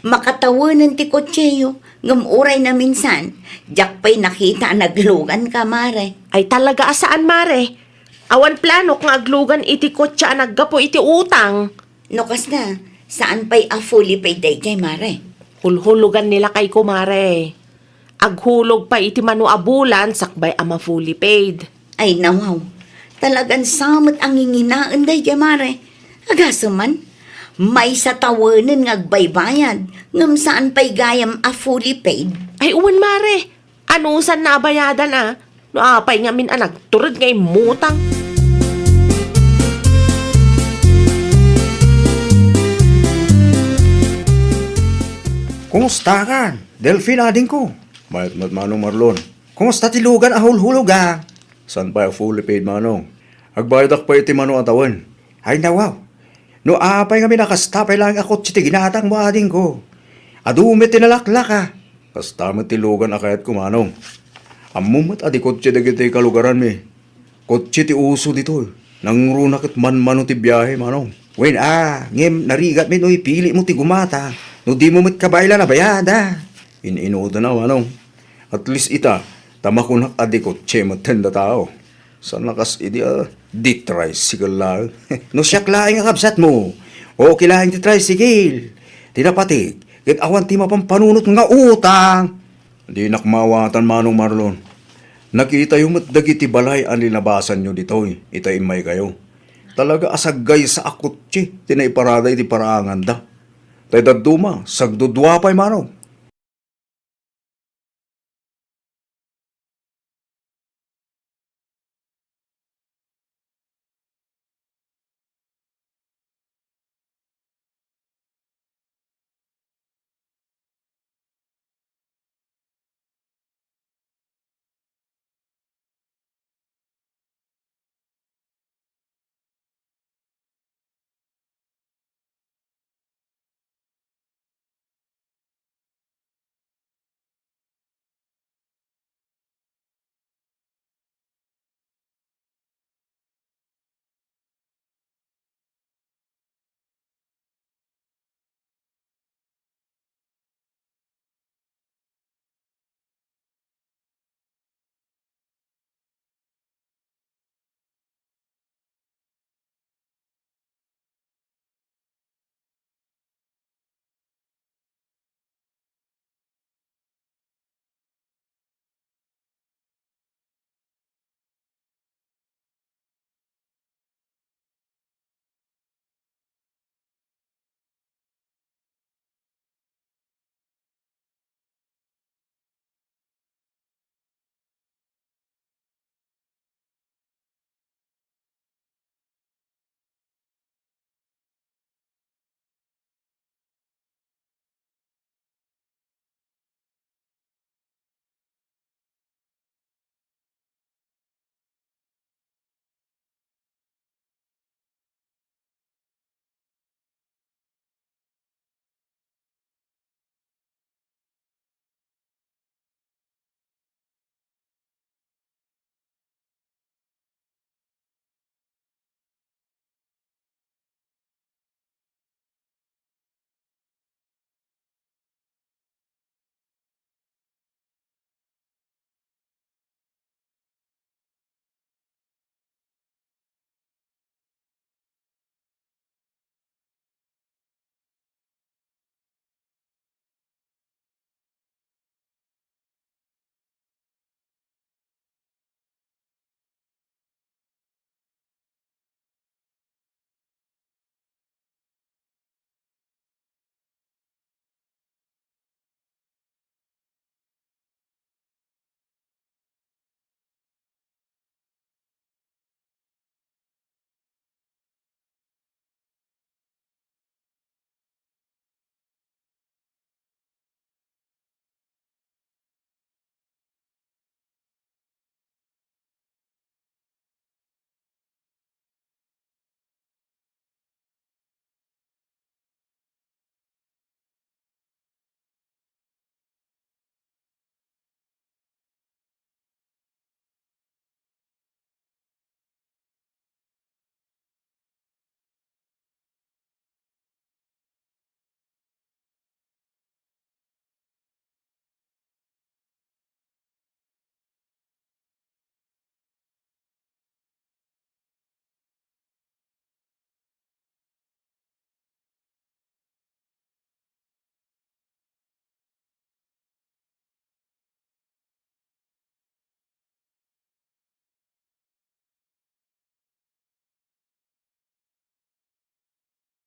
makatawanan ti kotseyo, ngamuray na minsan, jak pa'y nakita naglugan ka, Mare. Ay talaga asaan, mare? Awan plano kung aglugan iti kotsa naggapo iti utang. Nokas na, saan pa'y a fully paid day jay, Mare? Hulhulugan nila kay kumare. Aghulog pa iti manu abulan sakbay ama fully paid. Ay nawaw, talagang samot ang inginaan day jay, Mare. Agasuman, may sa tawanan ngagbaybayan, ngam saan pa'y gayam a fully paid. Ay uwan mare, ano saan nabayadan ah? No apay nga min anak, turod ngay mutang. Kumusta ka? Delfin ading ko. Mayat manong Marlon. Kumusta ti lugan ahul-hulog ah? San pa fully paid manong? Agbayadak pa iti manong atawan. Ay nawaw. No apay nga minakastapay lang ako ti ginatang mo ading ko. Adumit tinalaklak ah. Kastamat ti lugan akayat ko manong. Amumat adi kotse dagiti kalugaran mi. Kotse ti uso dito. Nangrunak at man-mano ti biyahe manong. Wen ngem narigat min oy pili mo ti gumata. No di mo met kabayla na bayada. Ininuda na manong. At least ita, tamakunak adi kotse matenda tao. Sa nakas idi di tricycle lang. No siyak laing ang absat mo. O kilaing ti tricycle. Tinapatig. Kit awan ti mapampanunot nga utang. Di nakmawatan manong Marlon. Nakita yung matdagi ti balay ang linabasan nyo dito eh. Itaimay kayo. Talaga asagay sa akutsi. Tinaiparada iti paraangan da. Tay daduma, sagdudwa pa'y manaw.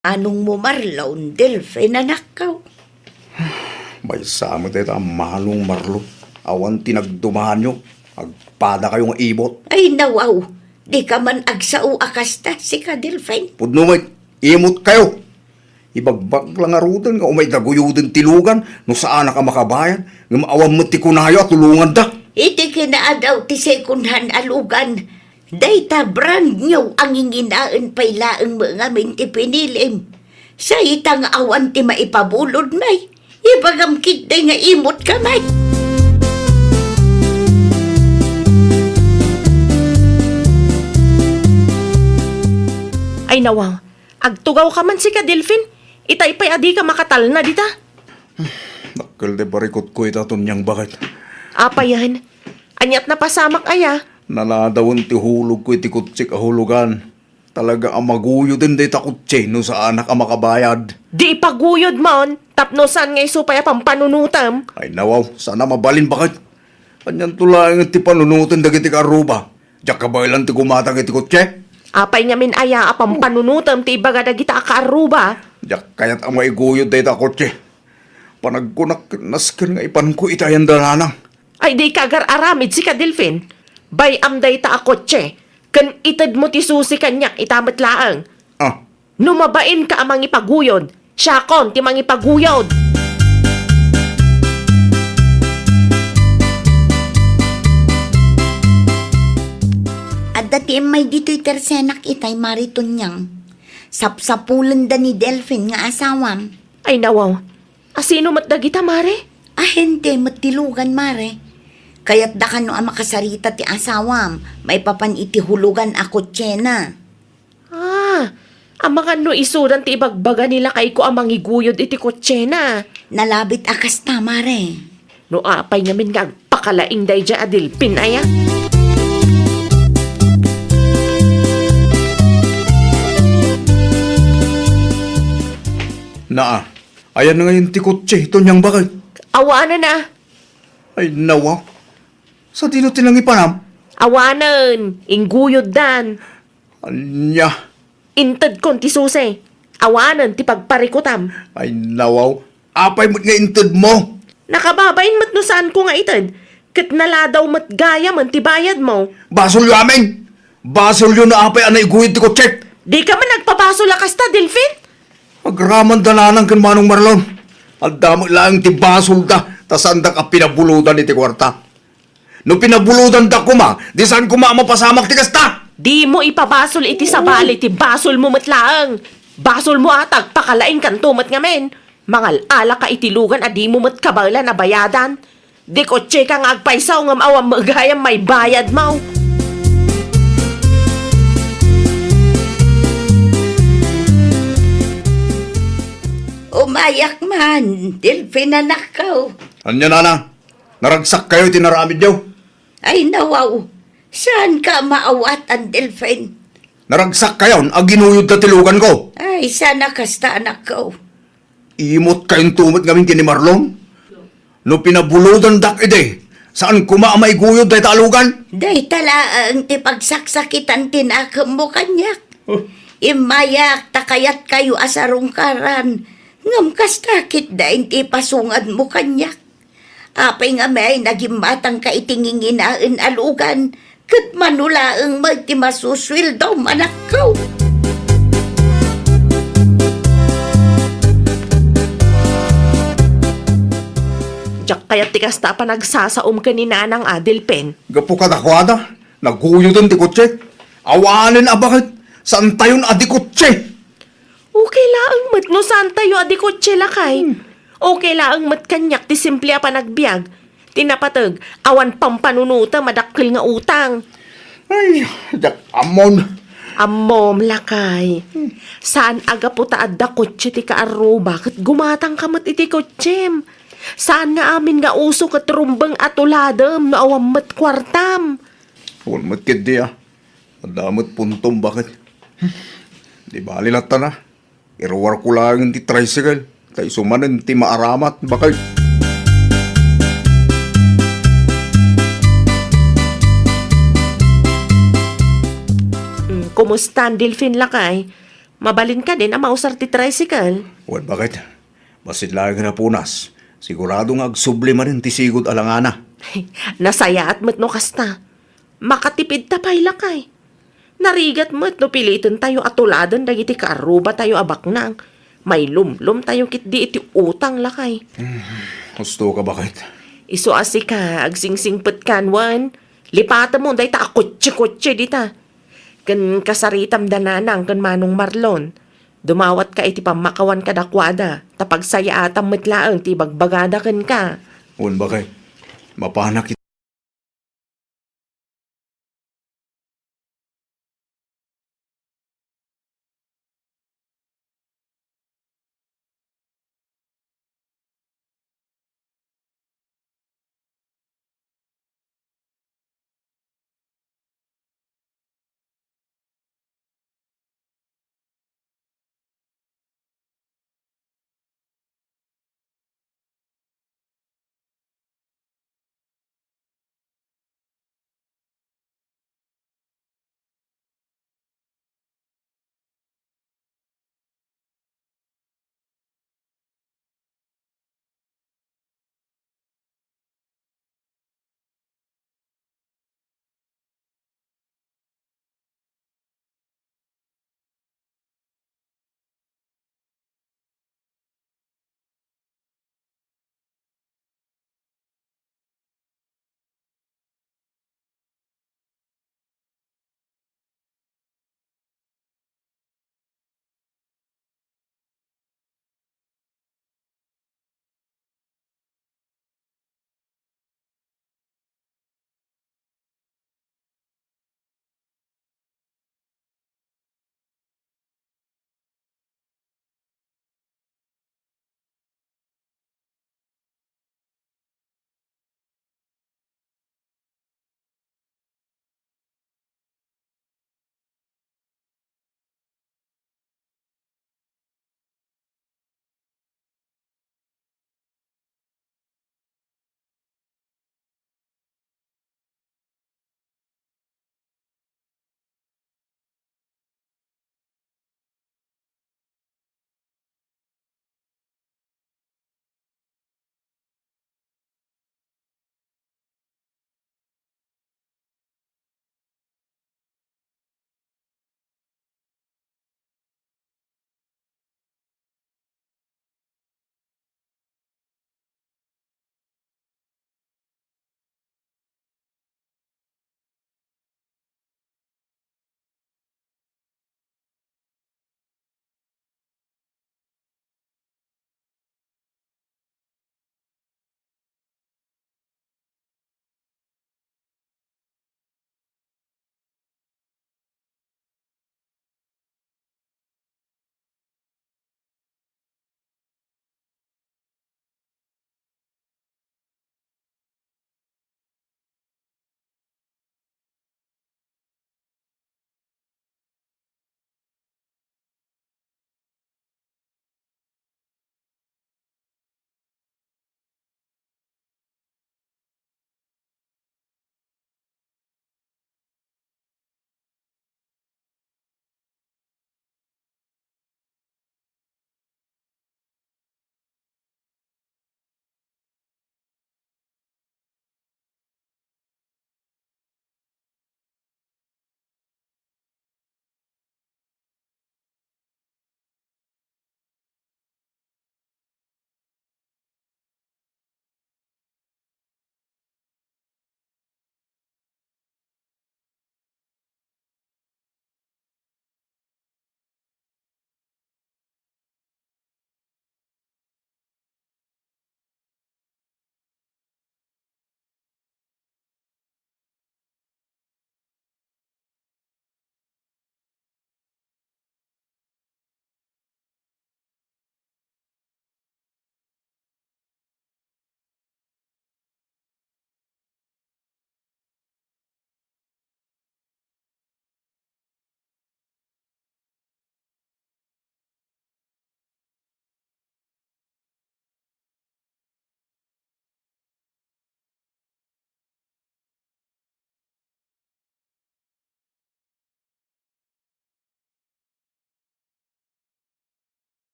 Anong mo marlon, Delphin, anak ko? May samot ito ang malong marlo. Awan tinagdumahan nyo. Agpada kayong ibot. Ay, nawaw. Di ka man agsao akasta, si ka, Delphin. Pudno may imot kayo. Ibagbag lang arutan nga umay daguyudin tilugan no saan ka makabayan nga maawan mo ti kunayo at tulungan da. Iti kinaadaw ti second hand alugan. Dayta brand new ang inginaan pay laeng mga minti pinilim. Sa itang awan ti maipabulod may. Ibagamkit day nga imot ka may. Ay nawa, agtugaw ka man si ka, Delphin. Itay pa'y adi ka makatal na dita. Nakal de barikot ko itaton niyang bakit. Apa yan? Anyat na pasamak aya. Naladawon ti hulog ko iti kutsik ahulugan. Talaga ang maguyo din day takutse no sa anak ang makabayad. Di ipaguyod mon, tapno saan ngay supaya pampanunutam. Ay nawaw, sana mabalin bakit. Anyan tulang ti panunutin dagiti karuba. Diyak kabaylan ti gumatang iti kotse. Apay nga min aya apang panunutam ti ibaga dagita akaaruba. Diyak kayat ang maiguyod dahi ta kotse. Panagkunak nasken nga ipan ko itayan dalanang. Ay di kagar aramid si Kadilfin. Bay amday ta akotse. Kan itad mo ti susi kanyak itamat laang. Ah, Numabain ka amang ipaguyod. Siya kon ti mangipaguyod. At dati may dito'y tersenak itay mariton niyang. Sapsapulan da ni Delphin nga asawam. Ay nawaw. Asino mat dagita mare? Ahente matilugan mare. Kaya't da kano ang makasarita ti asawam. May papan iti hulugan ako tsena. Ah, ang mga no isudan ti ibagbaga nila kay ko amang iguyod iti kotse na. Nalabit akas ta mare. No apay ngamin nga agpakalaing day dya adilpin aya. naa. Ayan na ngayon ti kotse. Ito niyang bakit. Awanan na. Ay, nawa. Sa dino tilang ipanam? Awanan. Inguyod dan. Anya. Intad kon ti susi. Awanan ti pagparikutam. Ay, nawaw. Apay mo't nga inted mo. Nakababain mat no saan ko nga itad. Kat naladaw mat gaya man ti bayad mo. Basol yu amin. Basol yu na apay anay guyid ti kotse. Di ka man nagpapaso lakas ta, Delphin? Agraman dalanang kan Manong Marlon. Ang damo lang ti basol da. Tas anda ka pinabuludan iti kwarta. No pinabuludan da kuma, di saan kuma mapasamak ti kasta. Di mo ipabasol iti sabali ti basol mo matlaang. Basol mo atag pakalain kanto mat ngamen. Mangal ala ka itilugan adi mo mat kabala na bayadan. Di kotse ka nga agpaisaw ngam awam magayam may bayad mo. Umayak man, Delphin anak ko. Anya nana, naragsak kayo tinaramid yaw. Ay nawaw, saan ka maawat ang Delphin? Naragsak kayo, aginuyod na tilugan ko. Ay, sana kasta anak ko. Imot kayong tumot ngamin kini Marlon. No pinabuludan dak ide, saan kuma may guyod day talugan? Day tala ang tipagsaksakitan tinakam mo kanyak. Imayak takayat kayo asarong karan. Ngam kastakit da inti pasungad mo kanyak. Apay nga may nagimatang ka itinginginaan alugan. Kat manulaang magtimasuswil daw manak ko. Diyak kaya tikas ta pa nagsasaom ka ni nanang Adelpen. Gapo ka dakwada, naguyod ang tikotse. Awanin abakit, saan tayon adikotse? Okay laang mat no saan tayo adi kotse lakay. Okay laang mat kanyak ti simple pa nagbiag. Tinapatag, awan pampanunuta madakkel nga utang. Ay, dak amon. Amom lakay. Saan aga po ta adda kotse ti kaaro, bakit gumatang ka mat iti kotsem? Saan nga amin nga uso kat rumbang atuladam no awam mat kwartam? Huwag matkid di ah. Madamot puntom bakit? Di bali lata na. Iruwar ko lang ti tricycle. Kay sumanan ti maaramat bakit? Kumusta ang Delphin lakay? Mabalin ka din ang mausar ti tricycle. Huwag bakit? Basit lang na punas. Sigurado nga agsubli man rin ti sigod alangana. Nasaya at mat no kasta. Makatipid tapay lakay. Narigat mat no pilitin tayo atuladan dagiti kaaruba tayo abaknang. May lumlum tayo kit di iti utang lakay. Gusto ka bakit? Iso asi ka, agsingsingpet kanwan. Lipata mo, day ta akotse-kotse dita. Kan kasaritam dananang kan Manong Marlon. Dumawat ka iti pamakawan ka dakwada. Tapag saya atam metlaang ti bagbagada kan ka. Huwag bakit? Mapanak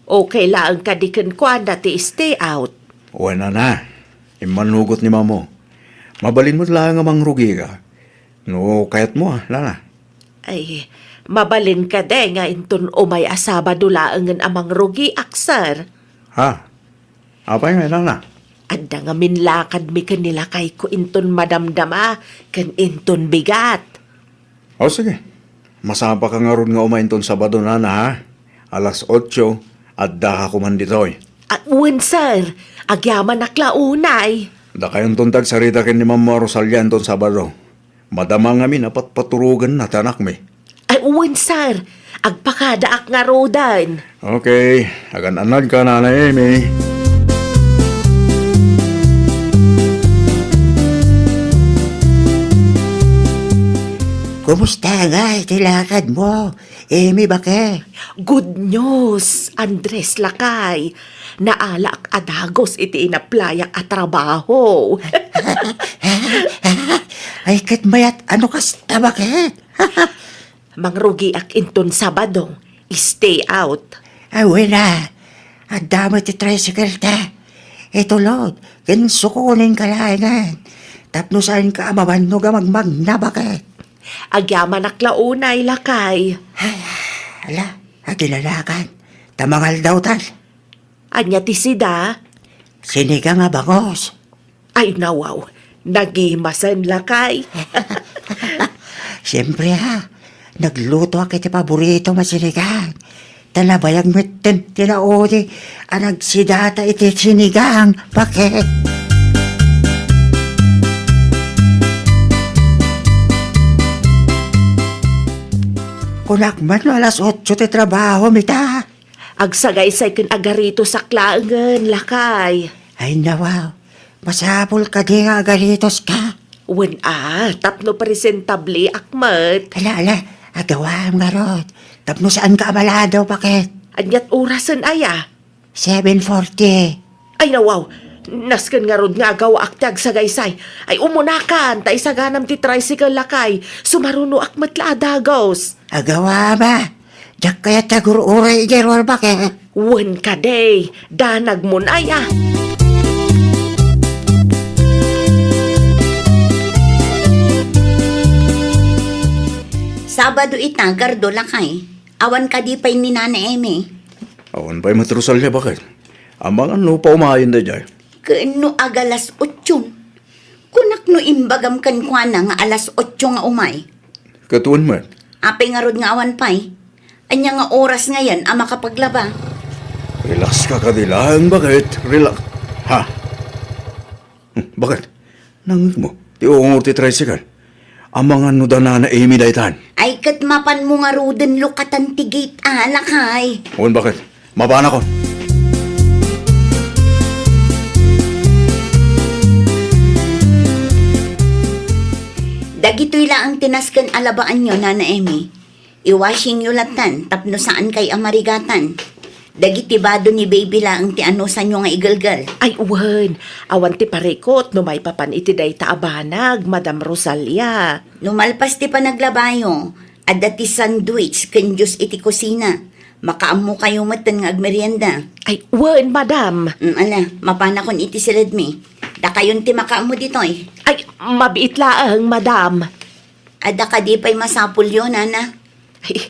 Okay lang kadikan kwa na ti stay out. Wala na. Imanugot ni mamo. Mabalin mo lang nga mangrugi ka. No, kayat mo lana. Ay, mabalin ka de nga inton umay asaba dulaangan amang rugi aksar. Ha? Apay nga lana? Anda nga minlakad mi kanila kay ko inton madamdama kan inton bigat. O sige. Masapa ka nga ron nga umainton Sabado na ha. Alas 8 at daha ko man ditoy. At wen sir, agyaman naklaunay. Da kayong tuntag sarita kin ni Mama Rosalia inton Sabado. Madama nga min apat paturugan na tanak mi. Ay wen sir, agpakadaak nga rodan. Okay, agan anad ka na Amy. Kumusta nga itilakad mo? Amy, bakit? Good news, Andres Lakay. Naalak adagos iti inaplayak at trabaho. Ay, katmayat, ano kasta, bakit? Mangrugi ak inton Sabado, stay out. Ay, wala. Ang dami ti tricycle ta. Ito, Lord, kinsukunin ka langan. Tapno saan ka amaman no gamagmag na, bakit? Agyaman naklaunay Lakay. Ala, agilalakan. Tamangal daw tal. Anya ti sida? Siniga nga bangos. Ay nawaw, nagimasan Lakay. Siyempre ha, nagluto ako iti paborito masinigang. Talabayang mitten tinauli, ang nagsidata iti sinigang. Bakit? Kunakman no alas 8 ti trabaho, mita. Agsagay-say ken agarito sa klaangan Lakay. Ay nawaw, masapol ka di nga agaritos ka. Wen tapno presentable akmat. Ala, agawam nga rod. Tapno saan ka amalado, bakit? Anyat orasan aya. 7:40. Ay nawaw, nasken nga rod nga agawa ak ti agsagay-say. Ay umunakan, ta isaganam ti tricycle Lakay. Sumaruno akmat la adagos. Agawa ba? Diyak kaya tagur-uray gerwar, bakit? Wen ka day, danag mo na aya. Sabado ita, gardo lakay. Awan ka di pa'y ni Nana Eme. Awan pa'y matrusal niya bakit? Amang ano pa umayin na dyan. Kaano agalas 8. Kunak no imbagam kan kwa na nga alas 8 nga umay. Katuan man. Apay nga rod nga awan pa'y. Anya nga oras ngayon ang makapaglaba. Relax ka kadilang, bakit? Relax. Ha? Bakit? Nangit mo. Ti uungur ti tricycle. Amang ano da na Amy daytan. Ay kat mapan mo nga roden lukatan ti gate lakay. Uwan bakit? Mabana ko. Dagitoy lang ang tinaskan alabaan nyo, Nana Emi. Iwashing nyo latan, tapno saan kay amarigatan. Dagiti bado ni baby lang ti ano sa nyo nga igalgal. Ay uwan, awan ti parekot no may papan iti day taabanag, Madam Rosalia. Lumalpas ti panaglabayo, adda ti sandwich ken Diyos iti kusina. Makaammo kayo matan nga agmerienda. Ay uwan, Madam. Ala, mapanakon iti silid mi. Da kayon ti makaammo ditoy. Ay, mabiit laang, Madam. Adda ka di pa'y masapul yun, Nana. Ay,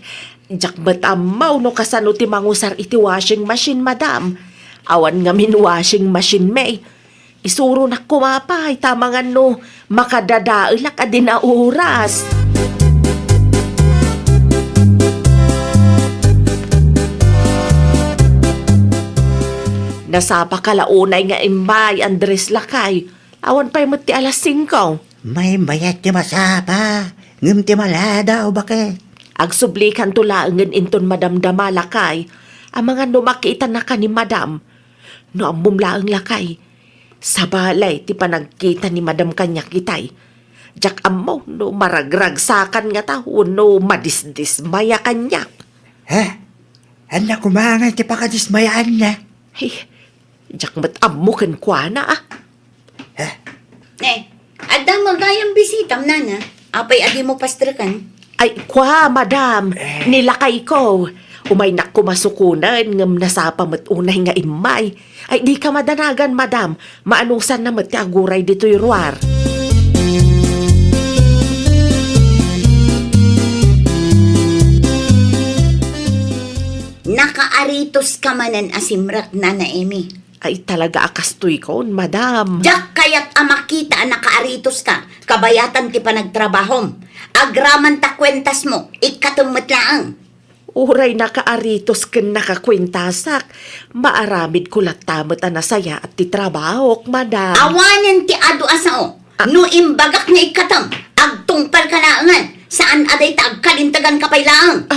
jak batamaw no kasano ti mangusar iti washing machine, Madam. Awan nga min washing machine may. Isuro na kumapay, tamangan no, makadadailak adin na oras. Nasapa kalaunay nga imbay, Andres Lakay. Awan pa'y mati alas 5. May mayat ti masapa. Ngam ti maladaw, bakit? Agsublikan tulaangan inton madamdama Lakay. Ang mga numakita na ka ni Madam. No ang bumlaang Lakay. Sa balay ti panagkita ni Madam kanya kitay. Jak amaw no maragragsakan nga taho no madisdismaya kanyak. Ha? Anak kumangan ti pakadismayaan na. Hey, jak matamukan kwa na ah. Adda magayang bisitam, Nana. Apay adi mo pastrakan. Ay, kwa, Madam. Nilakay ko. Umay nak kumasukunan ngam nasapa met unay nga imay. Ay di ka madanagan, madam. Maanungsan na met ti aguray dito'y ruar. Nakaaritos ka manan asimrak na Emi. Ay talaga akastoy kon, madam. Diyak kaya't amakita nakaaritos ka, kabayatan ti panagtrabahom. Agraman ta kwentas mo, ikatumot laang. Uray nakaaritos ken nakakwentasak. Maaramid ko latamat na saya at ti trabahok, madam. Awanan ti adu asao, no imbagak nga ikatam, agtungpal ka laangan, saan aday ta agkalintagan ka pay laang.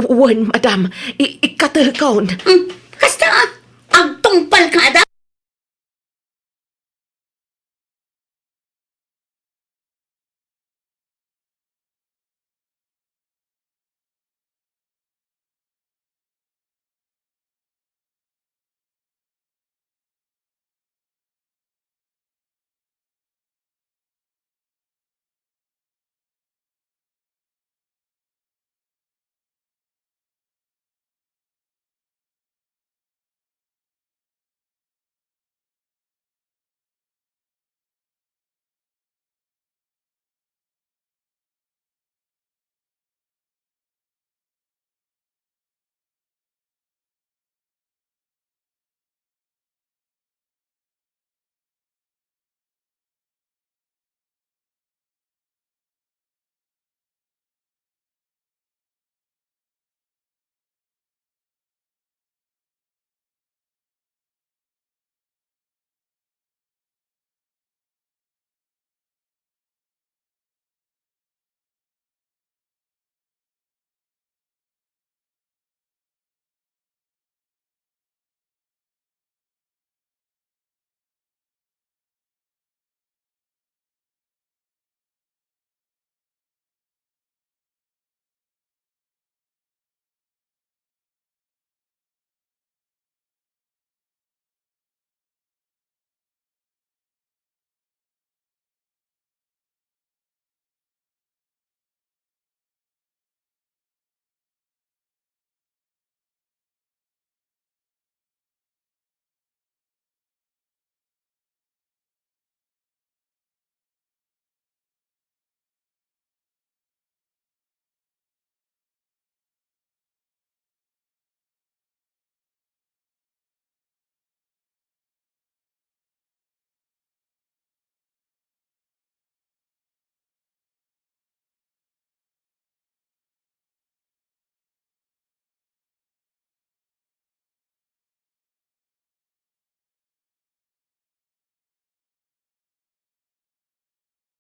Wan, madam. Ikatagkaon. Kasta agtungpal ka ada.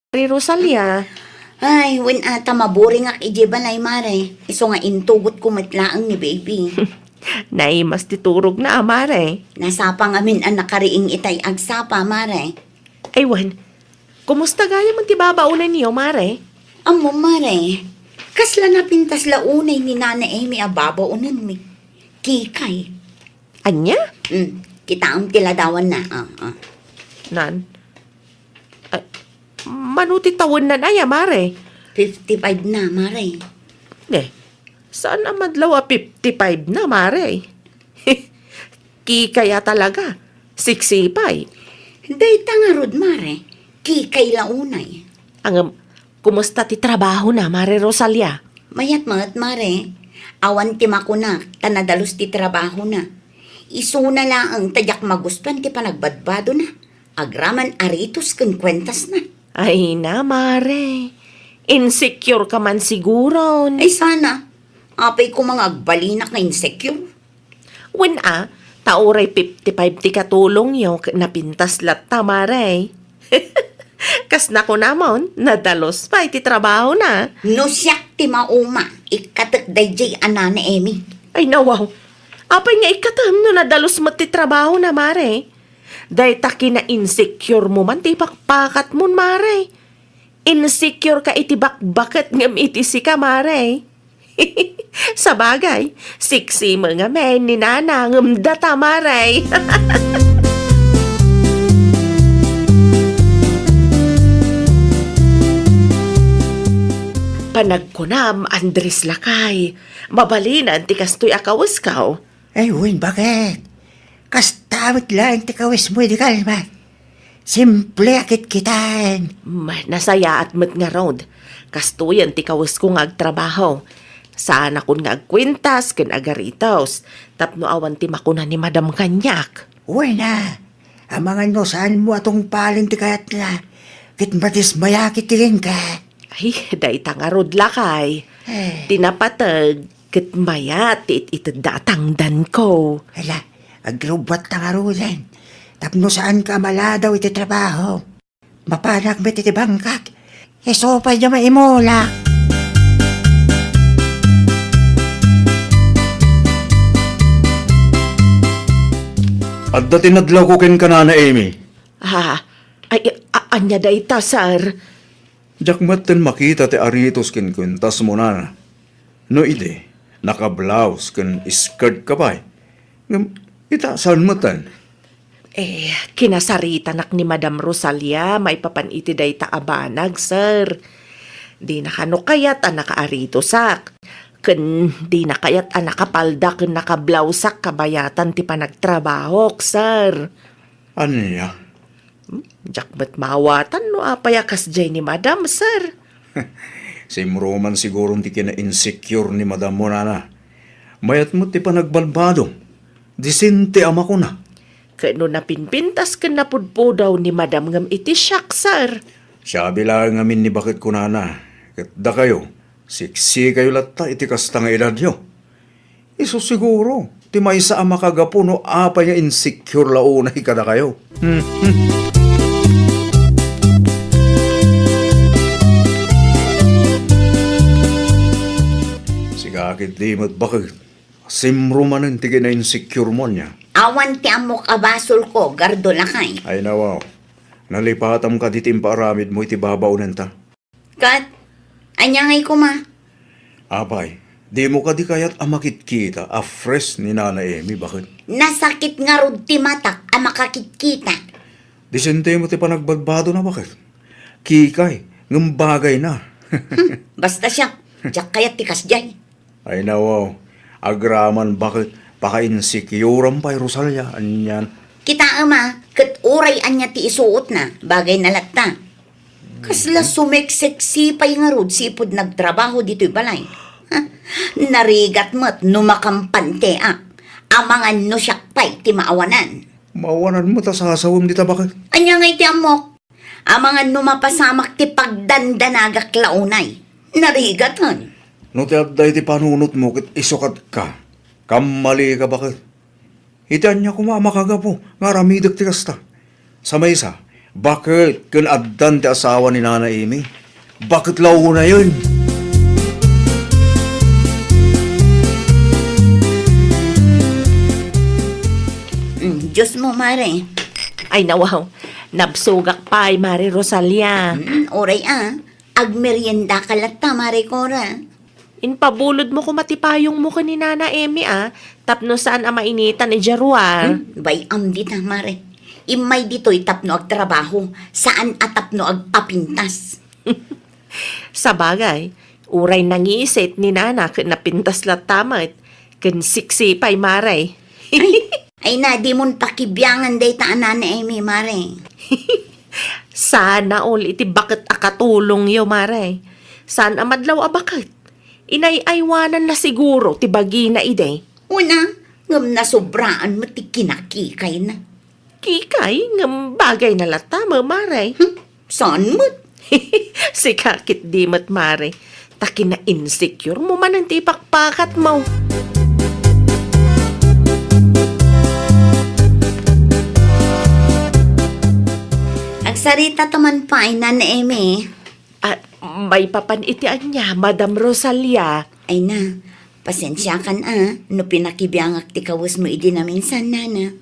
Rosalia. Ay, win ata maboring ak ijeban ay mare. Iso nga intugot ko matlaang ni baby. Naimas titurog na, mare. Nasapa nga min ang nakariing itay agsapa, mare. Aywan, kumusta gaya man ti babaunan niyo, mare? Amo, mare. Kasla na pintas launay ni Nana Amy ababaw unan mi. Kikay. Anya? Kita ang tiladawan na. Nan? Ay, manuti tawon na na, mare. 55 na, mare. Saan ang madlaw 55 na, mare? Kikaya talaga. Siksipay. Day tangarod, mare. Kikay launay. Ang, kumusta ti trabaho na, mare Rosalia? Mayat mangat, mare. Awan ti makunak, tanadalos ti trabaho na. Isuna lang ang tadyak maguspan ti panagbadbado na. Agraman aritos kung kwentas na. Ay na, mare. Insecure ka man siguro. Ay sana. Apay ko mga agbalinak na insecure. When tauray 55 ti katulong yung napintas latta, mare. Kas na ko namon, nadalos pa iti trabaho na. No siyak ti mauma, ikatak dayjay anana Amy. Ay nawaw, apay nga ikatam no nadalos mo ti trabaho na, mare. Day taki na insecure mo man ti pakpakat mo, mare. Insecure ka iti bakbakat ngam iti si ka, mare. Sa bagay, siksi mga men ni nana ngam data, mare. Panagkunam, Andres Lakay. Mabalinan, ti kastoy akawas kao. Ay, Win, bakit? Kastamit lang tikawis mo di kalma. Simple akit kitaan. Nasaya at mat nga road. Kastuyan ti kawas ko nga agtrabaho. Sana kun nga agkwintas, ken agaritos. Tapno awan ti makuna ni Madam Kanyak. Uy na, amangan no saan mo atong palin ti kayat na. Kit matis mayakit tilin ka. Ay, day tangarod lakay. Tinapatag, ket mayat itidatangdan ko. Hala, agrubat na ngarulan. Tapno saan ka maladaw iti trabaho. Mapanak met iti bangkak. Eso pa niya maimula. At dati nadlaw ko ken kanana, Amy. Anya day ta, sir. Jak matten makita ti aritos ken kwintas mo na. No ide, naka-blouse ken skirt ka ba? Ngam, itasan mo tan. Kinasarita nak ni Madam Rosalia, may papaniti day ta abanag, sir. Di nakano kayat ang nakaarito sak. Ken di nakayat ang nakapalda ken nakablausak kabayatan ti panagtrabaho, sir. Ano niya? Jak ba't mawatan no apayakas jay ni Madam, sir. Si Roman siguro ti kina-insecure ni Madam Monana. Mayat mo ti panagbalbado. Disente ama ko na. Kano napinpintas ken napudpo daw ni Madam ngam iti siyak, sir. Sabi lang amin ni bakit ko nana. Katda kayo. Siksi kayo latta iti kasta nga edad nyo. Iso siguro. Ti may sa ama kagapo no apa niya insecure launa ikada kayo. Sigakit di mo't bakit. Simro man ang tigin na insecure mo niya. Awan ti amok abasol ko, gardo lakay. Ay nawaw. Nalipatam ka ditim paramid mo iti babaw nenta. Kat, anyangay ko ma. Abay, di mo ka di kaya't amakit kita a fresh ni Nana Amy, bakit? Nasakit nga rod ti matak, ang makakikita. Disente mo ti panagbadbado na bakit? Kikay, ng bagay na. Basta siya, jak kaya tikas jay. Ay nawaw, agraman bakit? Paka-insecure pa Rosalia, anyan. Kita ama, kat uray anya ti isuot na, bagay na latta. Kasla sumeksiksi pa'y nga rod, sipod nagtrabaho dito'y balay. Ha? Narigat mo't numakampante amangan no siyak pa'y ti maawanan. Mawanan mo ta sasawam dita bakit? Anya ngay ti amok, amangan numapasamak ti pagdandanagak launay. Narigat hon. No ti abday ti panunot mo kit isukat ka. Kamali ka bakit? Itan niya kumamakaga po, nga ramidag ti kasta. Sa may isa, bakit kun addan ti asawa ni Nana Amy? Bakit launa yun? Diyos mo, Mare. Ay nawaw, nabsugak pa ay Mari Rosalia. Oray agmerienda ka latta, Mare Cora. Inpabulod mo kumatipayong mo ni Nana Amy tapno saan ang mainitan ni Jaruar. Bay dita, Mare. Imay dito'y tapno agtrabaho, saan atapno agpapintas. Sa bagay, uray nangisit ni Nana ken napintas latamat ken siksi pay Maray. Ay na, di mon pakibiyangan day taan na Amy, Mare. Sana all iti bakit akatulong yo Maray. Saan amadlaw abakit? Inay-aywanan na siguro ti bagi na ide. Una, ngam na sobraan mo ti kinakikay na. Kikay ngam bagay na lata mo Maray. Saan mo? Si kakit di mat Maray. Takin na insecure mo man ang tipakpakat mo. Agsarita taman pa ay na Amy. At may papanitian niya, Madam Rosalia. Ay na, pasensya kan no pinakibiyangak ti kawas mo idi na minsan, Nana.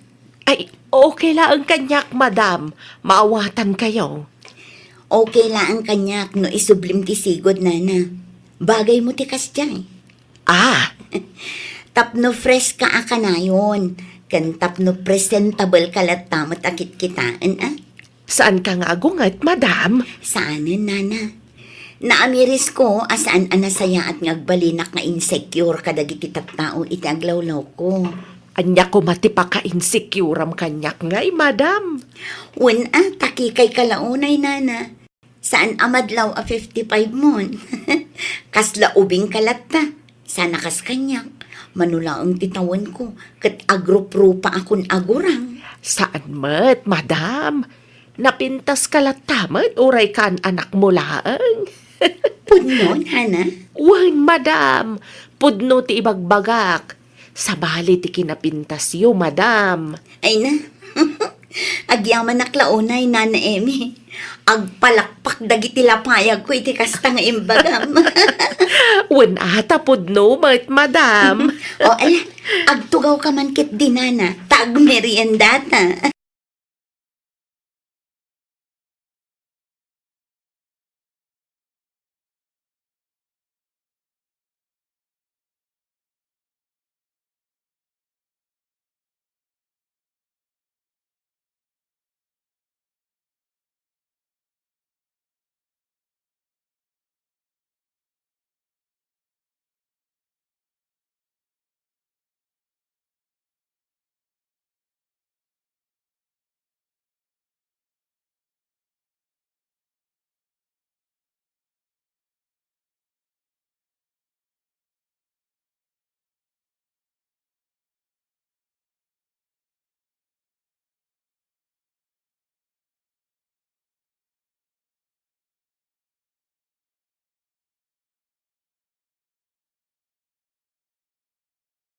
Ay, okay lang ang kanyak, Madam. Maawatan kayo. Okay lang ang kanyak no isublim ti sigod, Nana. Bagay mo ti kasjay. Tapno fresh ka akanayon. Kan tapno presentable ka latamot akit kitaan, Saan ka nga agungat, Madam? Saanin, Nana? Naamiris ko asaan anasaya at ngagbalinak nga insecure kadagiti tattao iti aglawlaw ko. Anya ko mati pa ka-insecure am kanyak ngay, madam. Taki kay kalaunay nana. Saan amadlaw a 55 mon? Kasla ubing kalatta. Sana kas kanyak. Manulaang titawan ko. Kat agrup-rupa akon agurang. Saan mat, madam? Napintas ka latamat, uray kan anak mo laang. Pudnon, hana? Wan, madam. Pudno ti ibagbagak. Sa bali ti kinapintas yo, madam. Ay na. Agyaman naklaunay, Nana Emi. Agpalakpak dagiti lapayag ko iti kastang imbagam. Wan ata pudno, mat, madam. O ala, agtugaw ka man kit dinana. Tag meriendata.